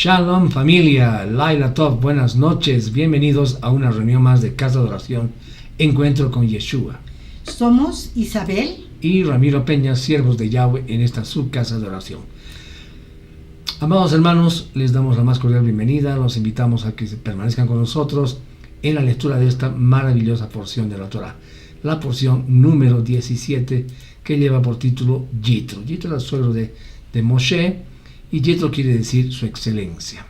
Shalom familia, Laila Tov, buenas noches, bienvenidos a una reunión más de Casa de Oración, Encuentro con Yeshua. Somos Isabel y Ramiro Peña, siervos de Yahweh en esta subcasa de oración. Amados hermanos, les damos la más cordial bienvenida, los invitamos a que permanezcan con nosotros en la lectura de esta maravillosa porción de la Torah, la porción número 17 que lleva por título Yitro. Yitro era el suegro de Moshe, y Yitro quiere decir su excelencia.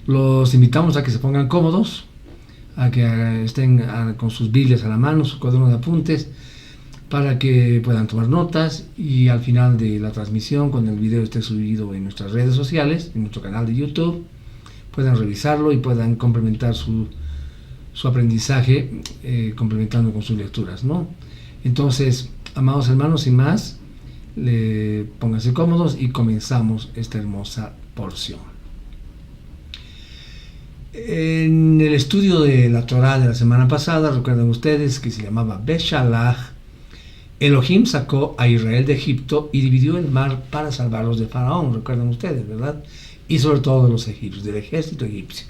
Los invitamos a que se pongan cómodos, a que estén con sus Biblias a la mano, su cuaderno de apuntes, para que puedan tomar notas, y al final de la transmisión, cuando el video esté subido en nuestras redes sociales, en nuestro canal de YouTube, puedan revisarlo y puedan complementar su aprendizaje, complementando con sus lecturas, ¿no? Entonces, amados hermanos, sin más, pónganse cómodos y comenzamos esta hermosa porción. En el estudio de la Torah de la semana pasada, recuerdan ustedes que se llamaba Beshalach. Elohim sacó a Israel de Egipto y dividió el mar para salvarlos de Faraón, recuerdan ustedes, ¿verdad? Y sobre todo de los egipcios, del ejército egipcio.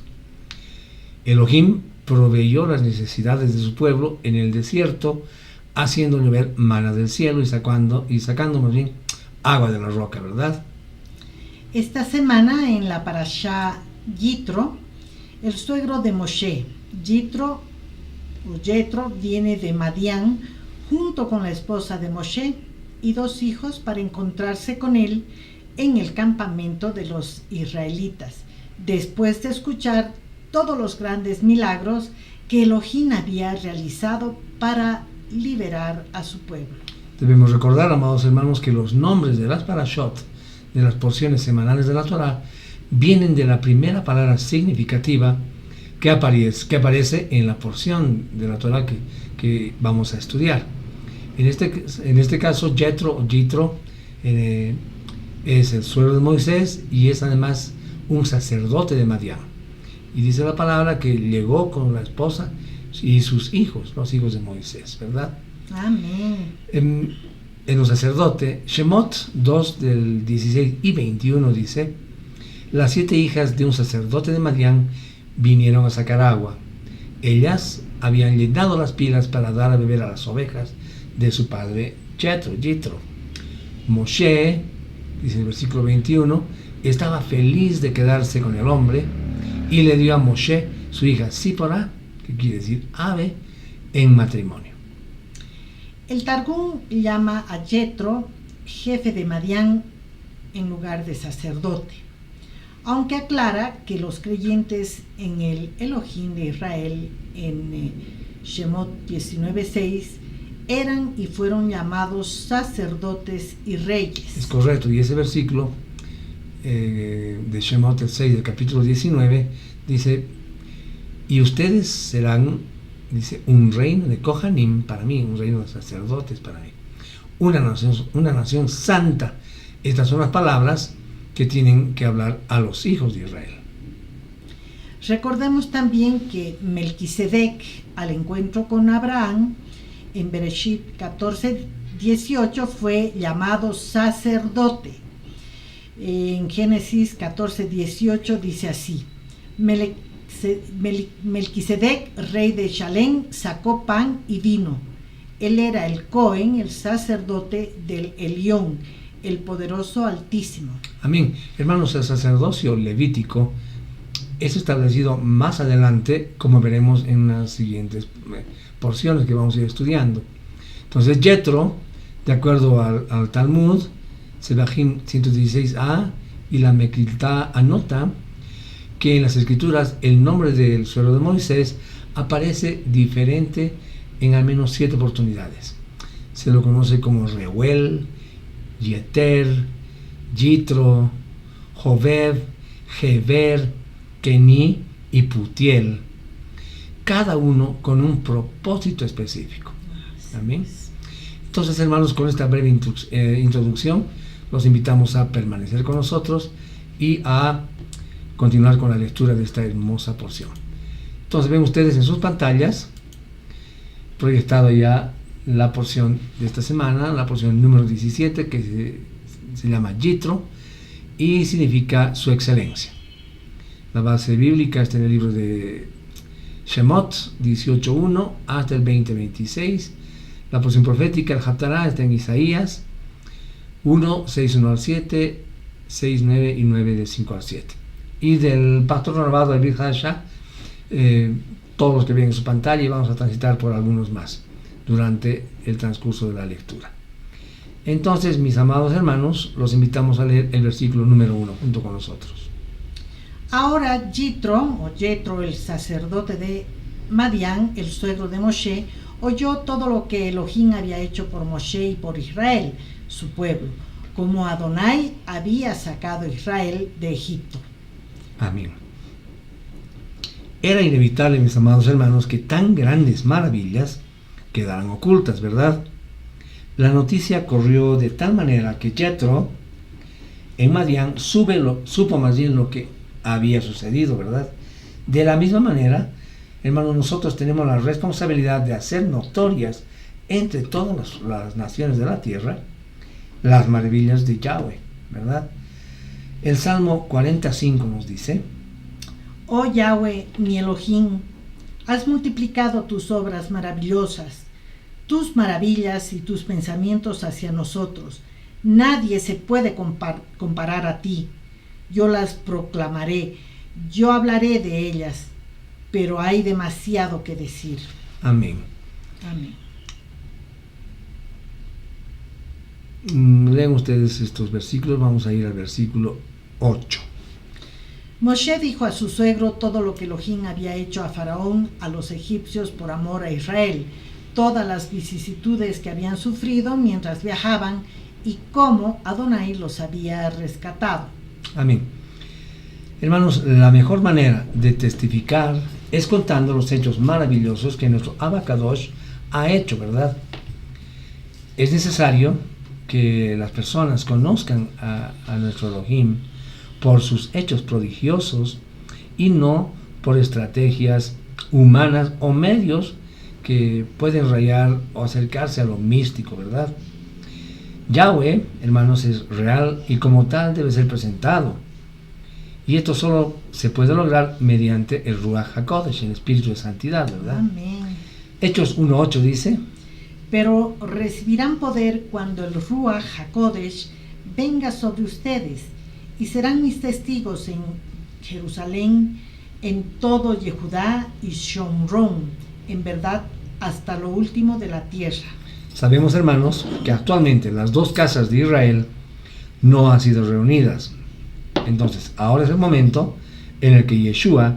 Elohim proveyó las necesidades de su pueblo en el desierto, haciendo llover maná del cielo y sacando más bien agua de la roca, ¿verdad? Esta semana en la parashá Yitro, el suegro de Moshe, Yitro viene de Madián junto con la esposa de Moshe y 2 hijos para encontrarse con él en el campamento de los israelitas, después de escuchar todos los grandes milagros que Elohim había realizado para liberar a su pueblo. Debemos recordar, amados hermanos, que los nombres de las parashot, de las porciones semanales de la Torah, vienen de la primera palabra significativa que aparece en la porción de la Torah que vamos a estudiar. En este caso, Yitro es el suegro de Moisés y es además un sacerdote de Madián. Y dice la palabra que llegó con la esposa y sus hijos, los hijos de Moisés, ¿verdad? Amén. En los sacerdotes, Shemot 2 del 16 y 21 dice: las 7 hijas de un sacerdote de Madián vinieron a sacar agua. Ellas habían llenado las pilas para dar a beber a las ovejas de su padre Yitro. Moshe, dice el versículo 21, estaba feliz de quedarse con el hombre y le dio a Moshe su hija Sípora, que quiere decir ave, en matrimonio. El Targum llama a Yetro jefe de Madián en lugar de sacerdote, aunque aclara que los creyentes en el Elohim de Israel en Shemot 19:6 eran y fueron llamados sacerdotes y reyes. Es correcto, y ese versículo de Shemot 6 del capítulo 19 dice: y ustedes serán, dice, un reino de Kohanim para mí, un reino de sacerdotes para mí, una nación santa. Estas son las palabras que tienen que hablar a los hijos de Israel. Recordemos también que Melquisedec, al encuentro con Abraham, en Bereshit 14:18, fue llamado sacerdote. En Génesis 14:18 dice así: Melquisedec, rey de Shalem, sacó pan y vino. Él era el Cohen, el sacerdote del Elión, el poderoso Altísimo. Amén. Hermanos, el sacerdocio levítico es establecido más adelante, como veremos en las siguientes porciones que vamos a ir estudiando. Entonces, Yetro, de acuerdo al Talmud, Sebahim 116a y la Mekiltá anota que en las escrituras el nombre del suegro de Moisés aparece diferente en al menos 7 oportunidades. Se lo conoce como Reuel, Yeter, Yitro, Jovev, Heber, Keni y Putiel, cada uno con un propósito específico. Amén. Entonces, hermanos, con esta breve introducción, los invitamos a permanecer con nosotros y a continuar con la lectura de esta hermosa porción. Entonces, ven ustedes en sus pantallas proyectado ya la porción de esta semana, la porción número 17, que se llama Yitro y significa su excelencia. La base bíblica está en el libro de Shemot 18.1 hasta el 20.26. La porción profética, el Haftarah, está en Isaías 1, 6.1 al 7, 6, 9 y 9 de 5 al 7. Y del pastor renovado de Brit Hadashah, todos los que ven en su pantalla, y vamos a transitar por algunos más durante el transcurso de la lectura. Entonces, mis amados hermanos, los invitamos a leer el versículo número 1 junto con nosotros. Ahora Yitro, el sacerdote de Madián, el suegro de Moshe, oyó todo lo que Elohim había hecho por Moshe y por Israel, su pueblo, como Adonai había sacado a Israel de Egipto. Amén. Era inevitable, mis amados hermanos, que tan grandes maravillas quedaran ocultas, ¿verdad? La noticia corrió de tal manera que Yetro en Madián supo más bien lo que había sucedido, ¿verdad? De la misma manera, hermanos, nosotros tenemos la responsabilidad de hacer notorias entre todas las naciones de la tierra las maravillas de Yahweh, ¿verdad? El Salmo 45 nos dice: Oh Yahweh, mi Elohim, has multiplicado tus obras maravillosas, tus maravillas y tus pensamientos hacia nosotros. Nadie se puede comparar a ti. Yo las proclamaré, yo hablaré de ellas, pero hay demasiado que decir. Amén. Amén. Lean ustedes estos versículos, vamos a ir al versículo 8. Moshe dijo a su suegro todo lo que Elohim había hecho a Faraón, a los egipcios por amor a Israel, todas las vicisitudes que habían sufrido mientras viajaban y cómo Adonai los había rescatado. Amén. Hermanos, la mejor manera de testificar es contando los hechos maravillosos que nuestro Abba Kadosh ha hecho, ¿verdad? Es necesario que las personas conozcan a nuestro Elohim por sus hechos prodigiosos y no por estrategias humanas o medios que pueden rayar o acercarse a lo místico, ¿verdad? Yahweh, hermanos, es real y como tal debe ser presentado. Y esto solo se puede lograr mediante el Ruach HaKodesh, el Espíritu de Santidad, ¿verdad? Amén. Hechos 1.8 dice: Pero recibirán poder cuando el Ruach HaKodesh venga sobre ustedes, y serán mis testigos en Jerusalén, en todo Yehudá y Shomrón, en verdad hasta lo último de la tierra. Sabemos, hermanos, que actualmente las dos casas de Israel no han sido reunidas. Entonces, ahora es el momento en el que Yeshua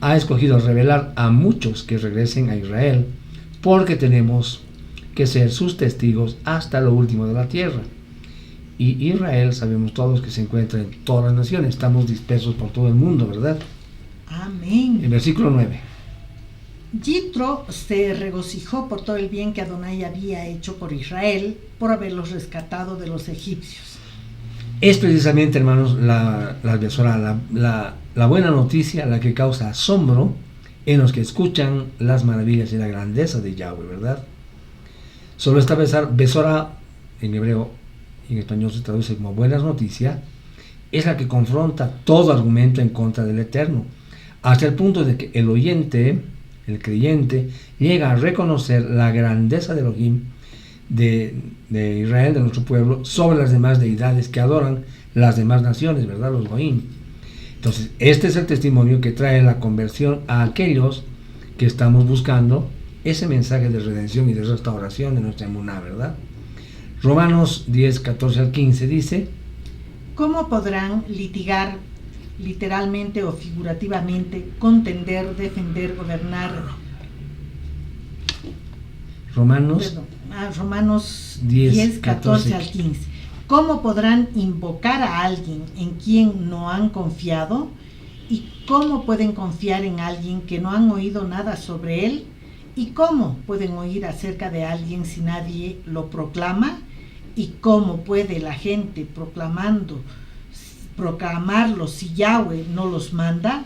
ha escogido revelar a muchos que regresen a Israel, porque tenemos que ser sus testigos hasta lo último de la tierra. Y Israel, sabemos todos que se encuentra en todas las naciones, estamos dispersos por todo el mundo, ¿verdad? Amén. El versículo 9. Yitro se regocijó por todo el bien que Adonai había hecho por Israel, por haberlos rescatado de los egipcios. Es precisamente, hermanos, la buena noticia la que causa asombro en los que escuchan las maravillas y la grandeza de Yahweh, ¿verdad? Solo esta Besorá, en hebreo y en español se traduce como buenas noticias, es la que confronta todo argumento en contra del Eterno, hasta el punto de que el oyente, el creyente, llega a reconocer la grandeza de Elohim, de Israel, de nuestro pueblo, sobre las demás deidades que adoran las demás naciones, ¿verdad? Los Goim. Entonces, este es el testimonio que trae la conversión a aquellos que estamos buscando ese mensaje de redención y de restauración de nuestra emuná, ¿verdad? Romanos 10, 14 al 15 dice: ¿Cómo podrán litigar literalmente o figurativamente, contender, defender, gobernar? Romanos 10, 14 al 15. ¿Cómo podrán invocar a alguien en quien no han confiado? ¿Y cómo pueden confiar en alguien que no han oído nada sobre él? ¿Y cómo pueden oír acerca de alguien si nadie lo proclama? ¿Y cómo puede la gente proclamarlo si Yahweh no los manda?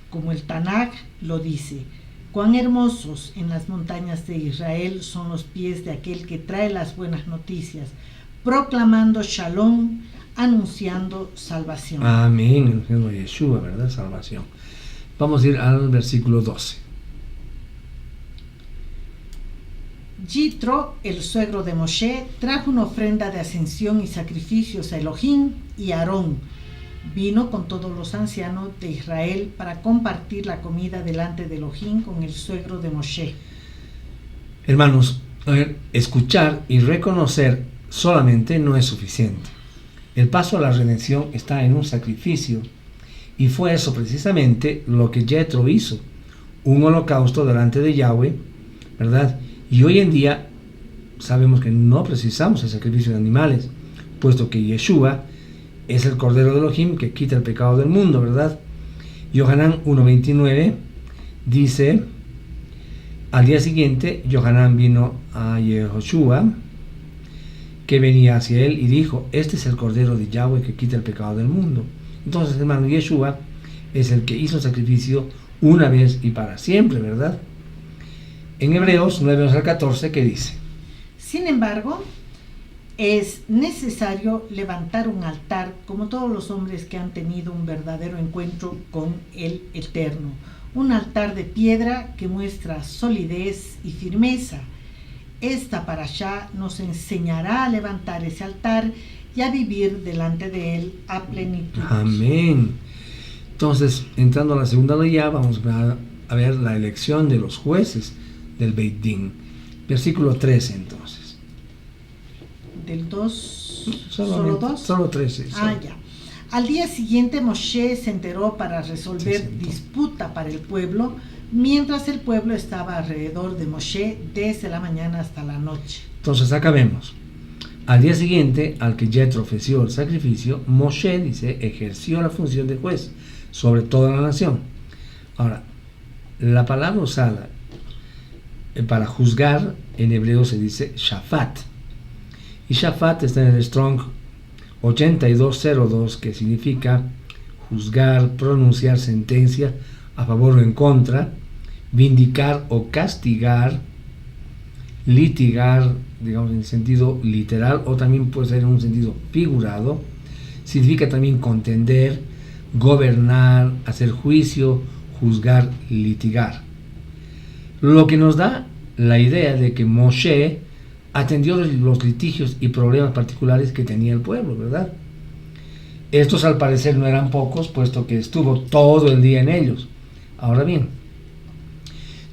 Como el Tanaj lo dice: cuán hermosos en las montañas de Israel son los pies de aquel que trae las buenas noticias, proclamando Shalom anunciando salvación. Amén, anunciando Yeshua, ¿verdad? Salvación. Vamos a ir al versículo 12. Yitro, el suegro de Moshe, trajo una ofrenda de ascensión y sacrificios a Elohim y Aarón. Vino con todos los ancianos de Israel para compartir la comida delante de Elohim con el suegro de Moshe. Hermanos, a ver, escuchar y reconocer solamente no es suficiente. El paso a la redención está en un sacrificio, y fue eso precisamente lo que Yetro hizo, un holocausto delante de Yahweh, ¿verdad? Y hoy en día sabemos que no precisamos el sacrificio de animales, puesto que Yeshua es el Cordero de Elohim que quita el pecado del mundo, ¿verdad? Yohanan 1:29 dice: al día siguiente, Yohanan vino a Yehoshua, que venía hacia él, y dijo: este es el Cordero de Yahweh que quita el pecado del mundo. Entonces, hermano, Yeshua es el que hizo el sacrificio una vez y para siempre, ¿verdad? En Hebreos 9:14, ¿qué dice? Sin embargo, es necesario levantar un altar como todos los hombres que han tenido un verdadero encuentro con el Eterno. Un altar de piedra que muestra solidez y firmeza. Esta parashá nos enseñará a levantar ese altar y a vivir delante de él a plenitud. Amén. Entonces, entrando a la segunda ley, vamos a ver la elección de los jueces del Beit Din. Versículo 13, entonces. ¿Del 2? ¿Solo 2? Solo 13. Ya. Al día siguiente Moshe se enteró para resolver disputa para el pueblo, mientras el pueblo estaba alrededor de Moshe desde la mañana hasta la noche. Entonces acá vemos, al día siguiente al que Yetro ofreció el sacrificio, Moshe, dice, ejerció la función de juez sobre toda la nación. Ahora, la palabra usada para juzgar en hebreo se dice shafat, y shafat está en el Strong 8202, que significa juzgar, pronunciar sentencia a favor o en contra, vindicar o castigar, litigar, digamos en sentido literal, o también puede ser en un sentido figurado. Significa también contender, gobernar, hacer juicio, juzgar, litigar. Lo que nos da la idea de que Moshe atendió los litigios y problemas particulares que tenía el pueblo, ¿verdad? Estos al parecer no eran pocos, puesto que estuvo todo el día en ellos. Ahora bien,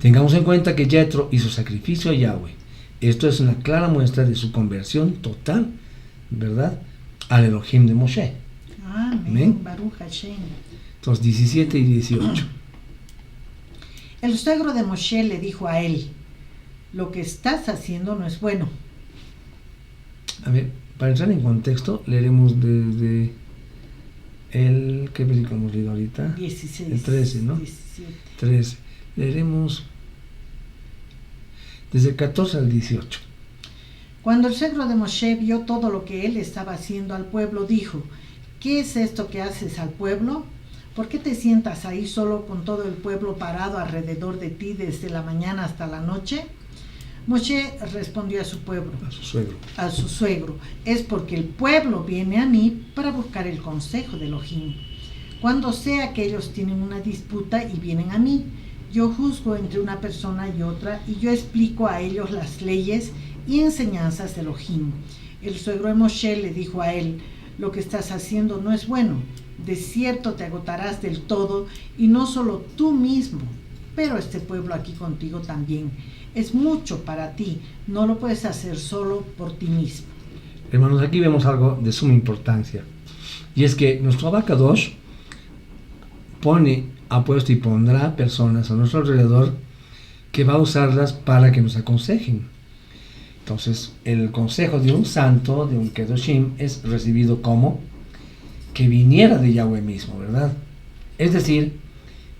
tengamos en cuenta que Yetro hizo sacrificio a Yahweh. Esto es una clara muestra de su conversión total, ¿verdad?, al Elohim de Moshe. Amén. Baruch Hashem. Entonces, 17 y 18. El suegro de Moshe le dijo a él: lo que estás haciendo no es bueno. A ver, para entrar en contexto, leeremos desde el... ¿qué versículo hemos leído ahorita? 16. El 13, ¿no? 17. 13. Leeremos desde el 14 al 18. Cuando el suegro de Moshe vio todo lo que él estaba haciendo al pueblo, dijo: ¿qué es esto que haces al pueblo? ¿Por qué te sientas ahí solo con todo el pueblo parado alrededor de ti desde la mañana hasta la noche? Moshe respondió a su pueblo, a su suegro: es porque el pueblo viene a mí para buscar el consejo de Elohim. Cuando sea que ellos tienen una disputa y vienen a mí, yo juzgo entre una persona y otra, y yo explico a ellos las leyes y enseñanzas de Elohim. El suegro de Moshe le dijo a él: lo que estás haciendo no es bueno. De cierto te agotarás del todo, y no solo tú mismo, pero este pueblo aquí contigo también. Es mucho para ti, no lo puedes hacer solo por ti mismo. Hermanos, aquí vemos algo de suma importancia, y es que nuestro Abacadosh ha puesto y pondrá personas a nuestro alrededor que va a usarlas para que nos aconsejen. Entonces, el consejo de un santo, de un Kedoshim, es recibido como que viniera de Yahweh mismo, ¿verdad? Es decir,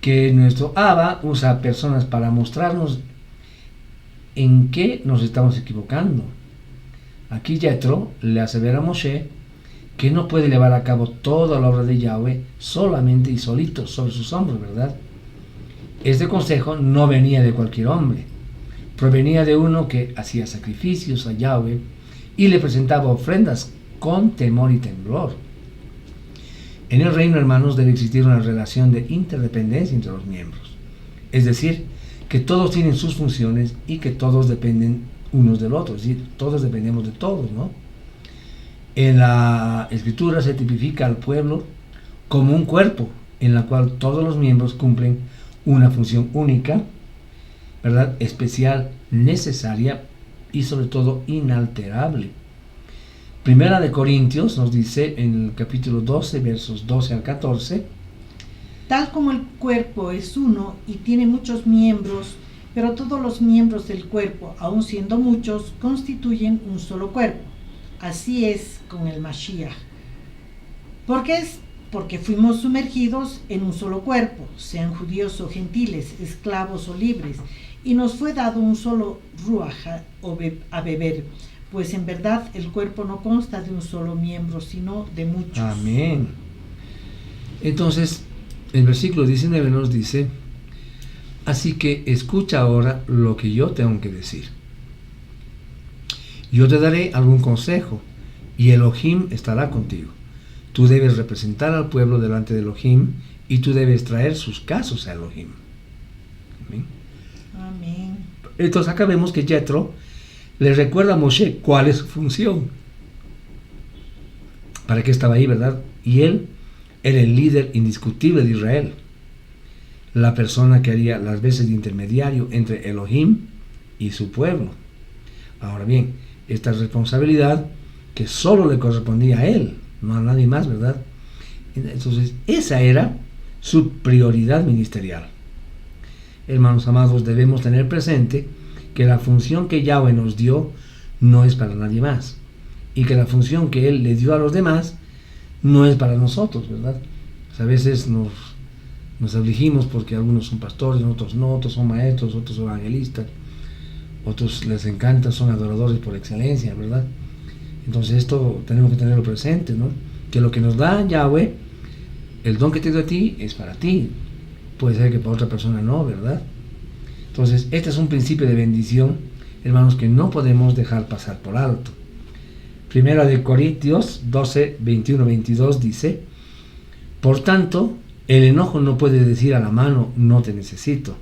que nuestro Abba usa personas para mostrarnos en qué nos estamos equivocando. Aquí Yetro le asevera a Moshe que no puede llevar a cabo toda la obra de Yahweh solamente y solito sobre sus hombros, ¿verdad? Este consejo no venía de cualquier hombre, provenía de uno que hacía sacrificios a Yahweh y le presentaba ofrendas con temor y temblor. En el reino, hermanos, debe existir una relación de interdependencia entre los miembros. Es decir, que todos tienen sus funciones y que todos dependen unos del otro. Es decir, todos dependemos de todos, ¿no? En la Escritura se tipifica al pueblo como un cuerpo en la cual todos los miembros cumplen una función única, ¿verdad? Especial, necesaria y sobre todo inalterable. Primera de Corintios nos dice en el capítulo 12, versos 12 al 14: Tal como el cuerpo es uno y tiene muchos miembros, pero todos los miembros del cuerpo, aun siendo muchos, constituyen un solo cuerpo. Así es con el Mashiach. Porque fuimos sumergidos en un solo cuerpo, sean judíos o gentiles, esclavos o libres, y nos fue dado un solo ruach a beber, pues en verdad el cuerpo no consta de un solo miembro, sino de muchos. Amén. Entonces, el versículo 19 nos dice: así que escucha ahora lo que yo tengo que decir. Yo te daré algún consejo, y Elohim estará contigo. Tú debes representar al pueblo delante de Elohim, y tú debes traer sus casos a Elohim. Amén. Amén. Entonces acá vemos que Yetro le recuerda a Moshe cuál es su función. ¿Para qué estaba ahí, verdad? Y él era el líder indiscutible de Israel, la persona que haría las veces de intermediario entre Elohim y su pueblo. Ahora bien, esta responsabilidad que solo le correspondía a él, no a nadie más, ¿verdad? Entonces, esa era su prioridad ministerial. Hermanos amados, debemos tener presente que la función que Yahweh nos dio no es para nadie más, y que la función que Él le dio a los demás no es para nosotros, ¿verdad? Pues a veces nos afligimos porque algunos son pastores, otros no, otros son maestros, otros son evangelistas, otros les encanta, son adoradores por excelencia, ¿verdad? Entonces esto tenemos que tenerlo presente, ¿no? Que lo que nos da Yahweh, el don que te dio a ti, es para ti. Puede ser que para otra persona no, ¿verdad? Entonces, este es un principio de bendición, hermanos, que no podemos dejar pasar por alto. Primera de Corintios 12, 21, 22 dice: por tanto, el enojo no puede decir a la mano, no te necesito,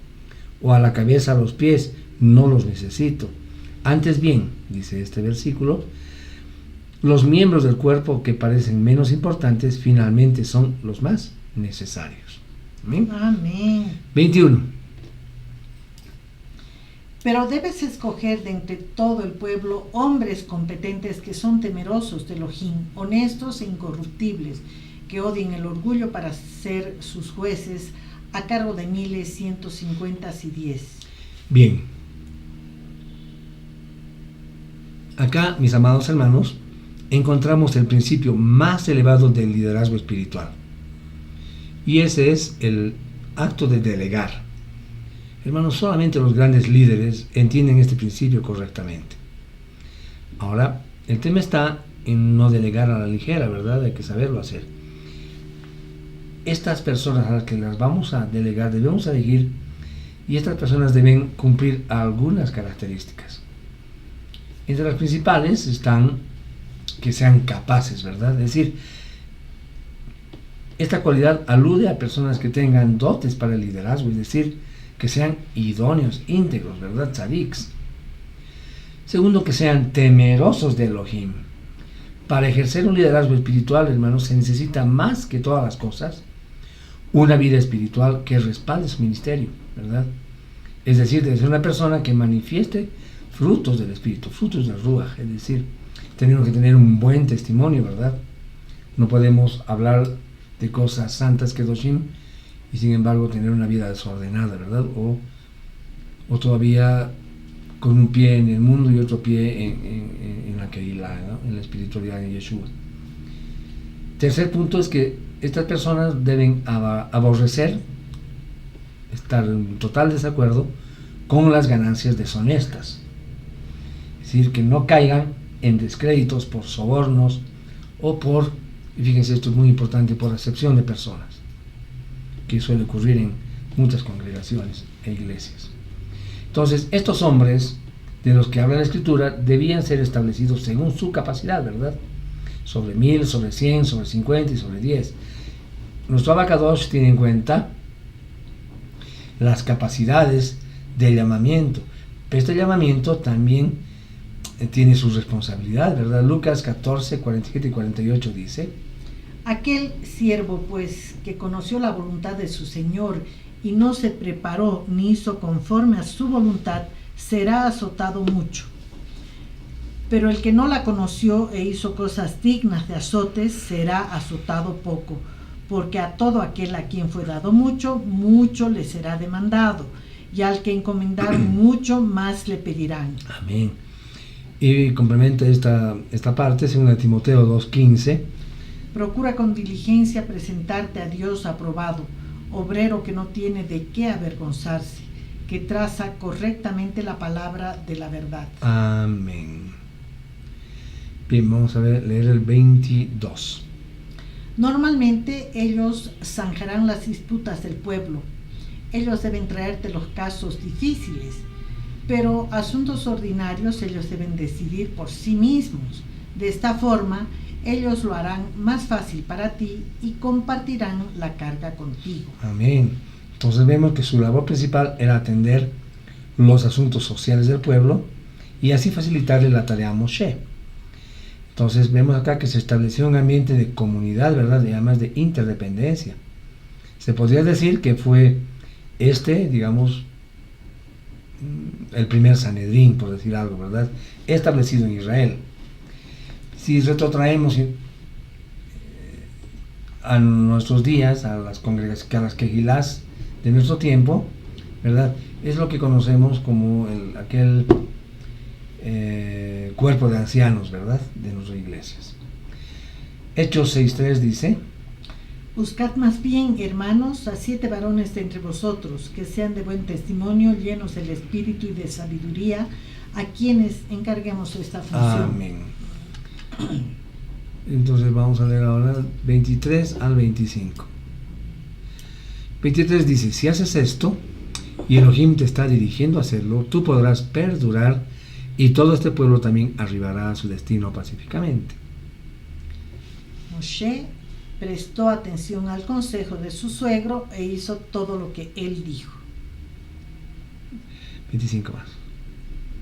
o a la cabeza, a los pies, no los necesito. Antes bien, dice este versículo, los miembros del cuerpo que parecen menos importantes finalmente son los más necesarios. Amén. Amén. 21. Pero debes escoger de entre todo el pueblo hombres competentes que son temerosos de Elohim, honestos e incorruptibles, que odien el orgullo para ser sus jueces, a cargo de miles, 150 y 10. Bien. Acá, mis amados hermanos, encontramos el principio más elevado del liderazgo espiritual. Y ese es el acto de delegar. Hermanos, solamente los grandes líderes entienden este principio correctamente. Ahora, el tema está en no delegar a la ligera, ¿verdad? Hay que saberlo hacer. Estas personas a las que las vamos a delegar, debemos elegir, y estas personas deben cumplir algunas características. Entre las principales están que sean capaces, ¿verdad? Es decir, esta cualidad alude a personas que tengan dotes para el liderazgo, es decir, que sean idóneos, íntegros, ¿verdad? Tzadiks. Segundo, que sean temerosos de Elohim. Para ejercer un liderazgo espiritual, hermanos, se necesita más que todas las cosas una vida espiritual que respalde su ministerio, ¿verdad? Es decir, debe ser una persona que manifieste frutos del Espíritu, frutos del Ruach, es decir, tenemos que tener un buen testimonio, ¿verdad? No podemos hablar de cosas santas que Doshim y sin embargo tener una vida desordenada, ¿verdad? O todavía con un pie en el mundo y otro pie en la Keilah, ¿no? En la espiritualidad de Yeshua. Tercer punto es que estas personas deben aborrecer, estar en total desacuerdo con las ganancias deshonestas. Es decir, que no caigan en descréditos por sobornos o por, y fíjense, esto es muy importante, por acepción de personas, que suele ocurrir en muchas congregaciones e iglesias. Entonces, estos hombres de los que habla la Escritura debían ser establecidos según su capacidad, ¿verdad? Sobre 1000, sobre 100, sobre 50 y sobre 10. nuestro abacados tiene en cuenta las capacidades del llamamiento, pero este llamamiento también tiene su responsabilidad, ¿verdad? Lucas 14, 47 y 48 dice: aquel siervo, pues, que conoció la voluntad de su Señor y no se preparó ni hizo conforme a su voluntad, será azotado mucho. Pero el que no la conoció e hizo cosas dignas de azotes, será azotado poco, porque a todo aquel a quien fue dado mucho, mucho le será demandado, y al que encomendaron mucho, más le pedirán. Amén. Y complementa esta parte, según Timoteo 2:15. Procura con diligencia presentarte a Dios aprobado, obrero que no tiene de qué avergonzarse, que traza correctamente la palabra de la verdad. Amén. Bien, vamos a leer el 22. Normalmente ellos zanjarán las disputas del pueblo. Ellos deben traerte los casos difíciles, pero asuntos ordinarios ellos deben decidir por sí mismos. De esta forma, ellos lo harán más fácil para ti y compartirán la carga contigo. Amén. Entonces vemos que su labor principal era atender los asuntos sociales del pueblo y así facilitarle la tarea a Moshe. Entonces vemos acá que se estableció un ambiente de comunidad, ¿verdad? Y además de interdependencia. Se podría decir que fue digamos, el primer Sanedrín, por decir algo, ¿verdad? Establecido en Israel. Si retrotraemos a nuestros días, a las congregaciones, a las quejilás de nuestro tiempo, ¿verdad? Es lo que conocemos como aquel cuerpo de ancianos, ¿verdad? De nuestras iglesias. Hechos 6:3 dice: buscad más bien, hermanos, a 7 varones de entre vosotros, que sean de buen testimonio, llenos del espíritu y de sabiduría, a quienes encarguemos esta función. Amén. Entonces vamos a leer ahora 23 al 25. 23 dice: si haces esto y Elohim te está dirigiendo a hacerlo, tú podrás perdurar y todo este pueblo también arribará a su destino pacíficamente. Moshe prestó atención al consejo de su suegro e hizo todo lo que él dijo. 25 más.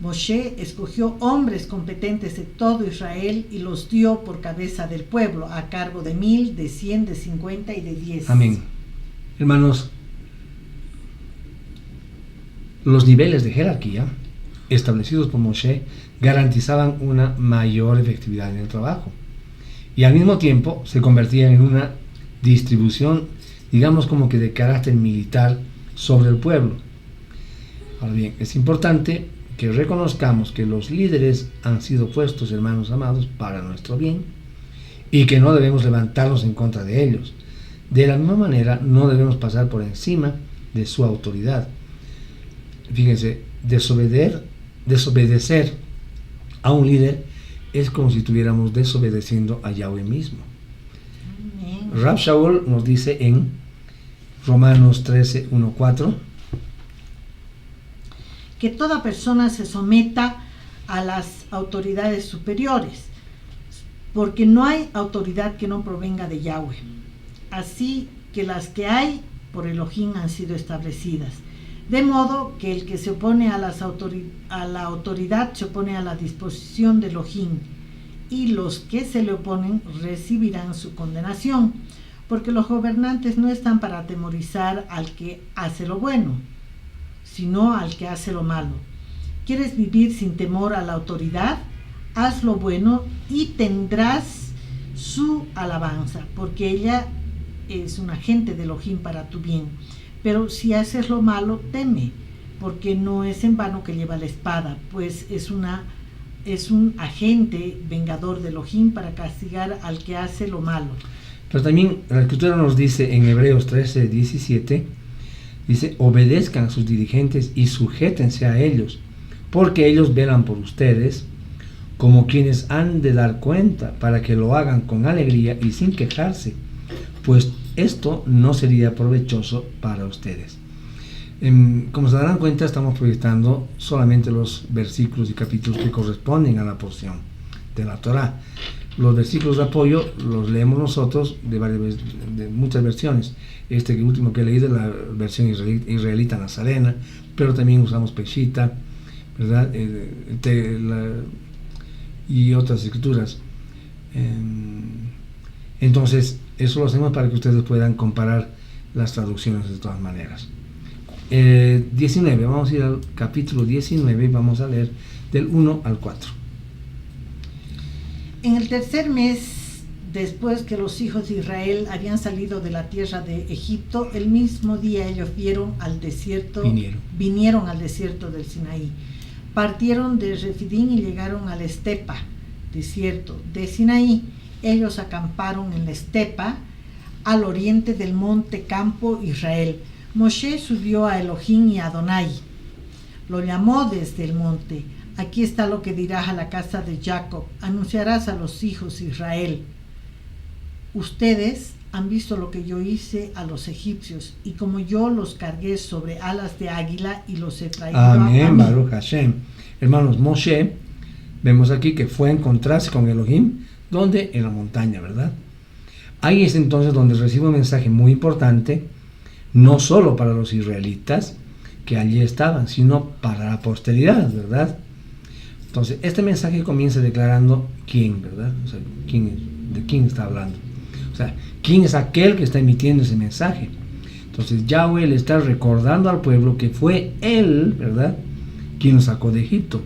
Moshe escogió hombres competentes de todo Israel y los dio por cabeza del pueblo, a cargo de 1000, de 100, de 50 y de 10. Amén. Hermanos, los niveles de jerarquía establecidos por Moshe garantizaban una mayor efectividad en el trabajo y al mismo tiempo se convertían en una distribución, digamos, como que de carácter militar sobre el pueblo. Ahora bien, es importante que reconozcamos que los líderes han sido puestos, hermanos amados, para nuestro bien y que no debemos levantarnos en contra de ellos. De la misma manera, no debemos pasar por encima de su autoridad. Fíjense, desobedecer a un líder es como si estuviéramos desobedeciendo a Yahweh mismo. Amén. Rab Shaul nos dice en Romanos 13, 1, 4: que toda persona se someta a las autoridades superiores, porque no hay autoridad que no provenga de Yahweh. Así que las que hay por Elohim han sido establecidas. De modo que el que se opone a la autoridad se opone a la disposición de Elohim, y los que se le oponen recibirán su condenación, porque los gobernantes no están para atemorizar al que hace lo bueno, sino al que hace lo malo. ¿Quieres vivir sin temor a la autoridad? Haz lo bueno y tendrás su alabanza, porque ella es un agente de Elohim para tu bien. Pero si haces lo malo, teme, porque no es en vano que lleva la espada, pues es un agente vengador de Elohim para castigar al que hace lo malo. Pero también la Escritura nos dice en Hebreos 13, 17, dice: obedezcan a sus dirigentes y sujétense a ellos, porque ellos velan por ustedes como quienes han de dar cuenta, para que lo hagan con alegría y sin quejarse, pues esto no sería provechoso para ustedes. Como se darán cuenta, estamos proyectando solamente los versículos y capítulos que corresponden a la porción de la Torá, Los versículos de apoyo los leemos nosotros de muchas versiones. Este último que he leído es la versión israelita nazarena, pero también usamos Peshitta, ¿verdad? Y otras escrituras. Entonces, eso lo hacemos para que ustedes puedan comparar las traducciones de todas maneras. 19, vamos a ir al capítulo 19 y vamos a leer del 1 al 4. En el tercer mes, después que los hijos de Israel habían salido de la tierra de Egipto, el mismo día ellos vinieron al desierto del Sinaí. Partieron de Refidín y llegaron a la estepa, desierto de Sinaí. Ellos acamparon en la estepa, al oriente del monte Campo Israel. Moshe subió a Elohim y a Adonai. Lo llamó desde el monte. Aquí está lo que dirás a la casa de Jacob. Anunciarás a los hijos de Israel. Ustedes han visto lo que yo hice a los egipcios, y como yo los cargué sobre alas de águila y los he traído a mí. Amén, Baruch Hashem. Hermanos, Moshe, vemos aquí que fue a encontrarse con Elohim, ¿dónde? En la montaña, ¿verdad? Ahí es entonces donde recibe un mensaje muy importante, no solo para los israelitas que allí estaban, sino para la posteridad, ¿verdad? Entonces, este mensaje comienza declarando quién, ¿verdad? O sea, de quién está hablando. O sea, quién es aquel que está emitiendo ese mensaje. Entonces, Yahweh le está recordando al pueblo que fue él, ¿verdad?, quien nos sacó de Egipto.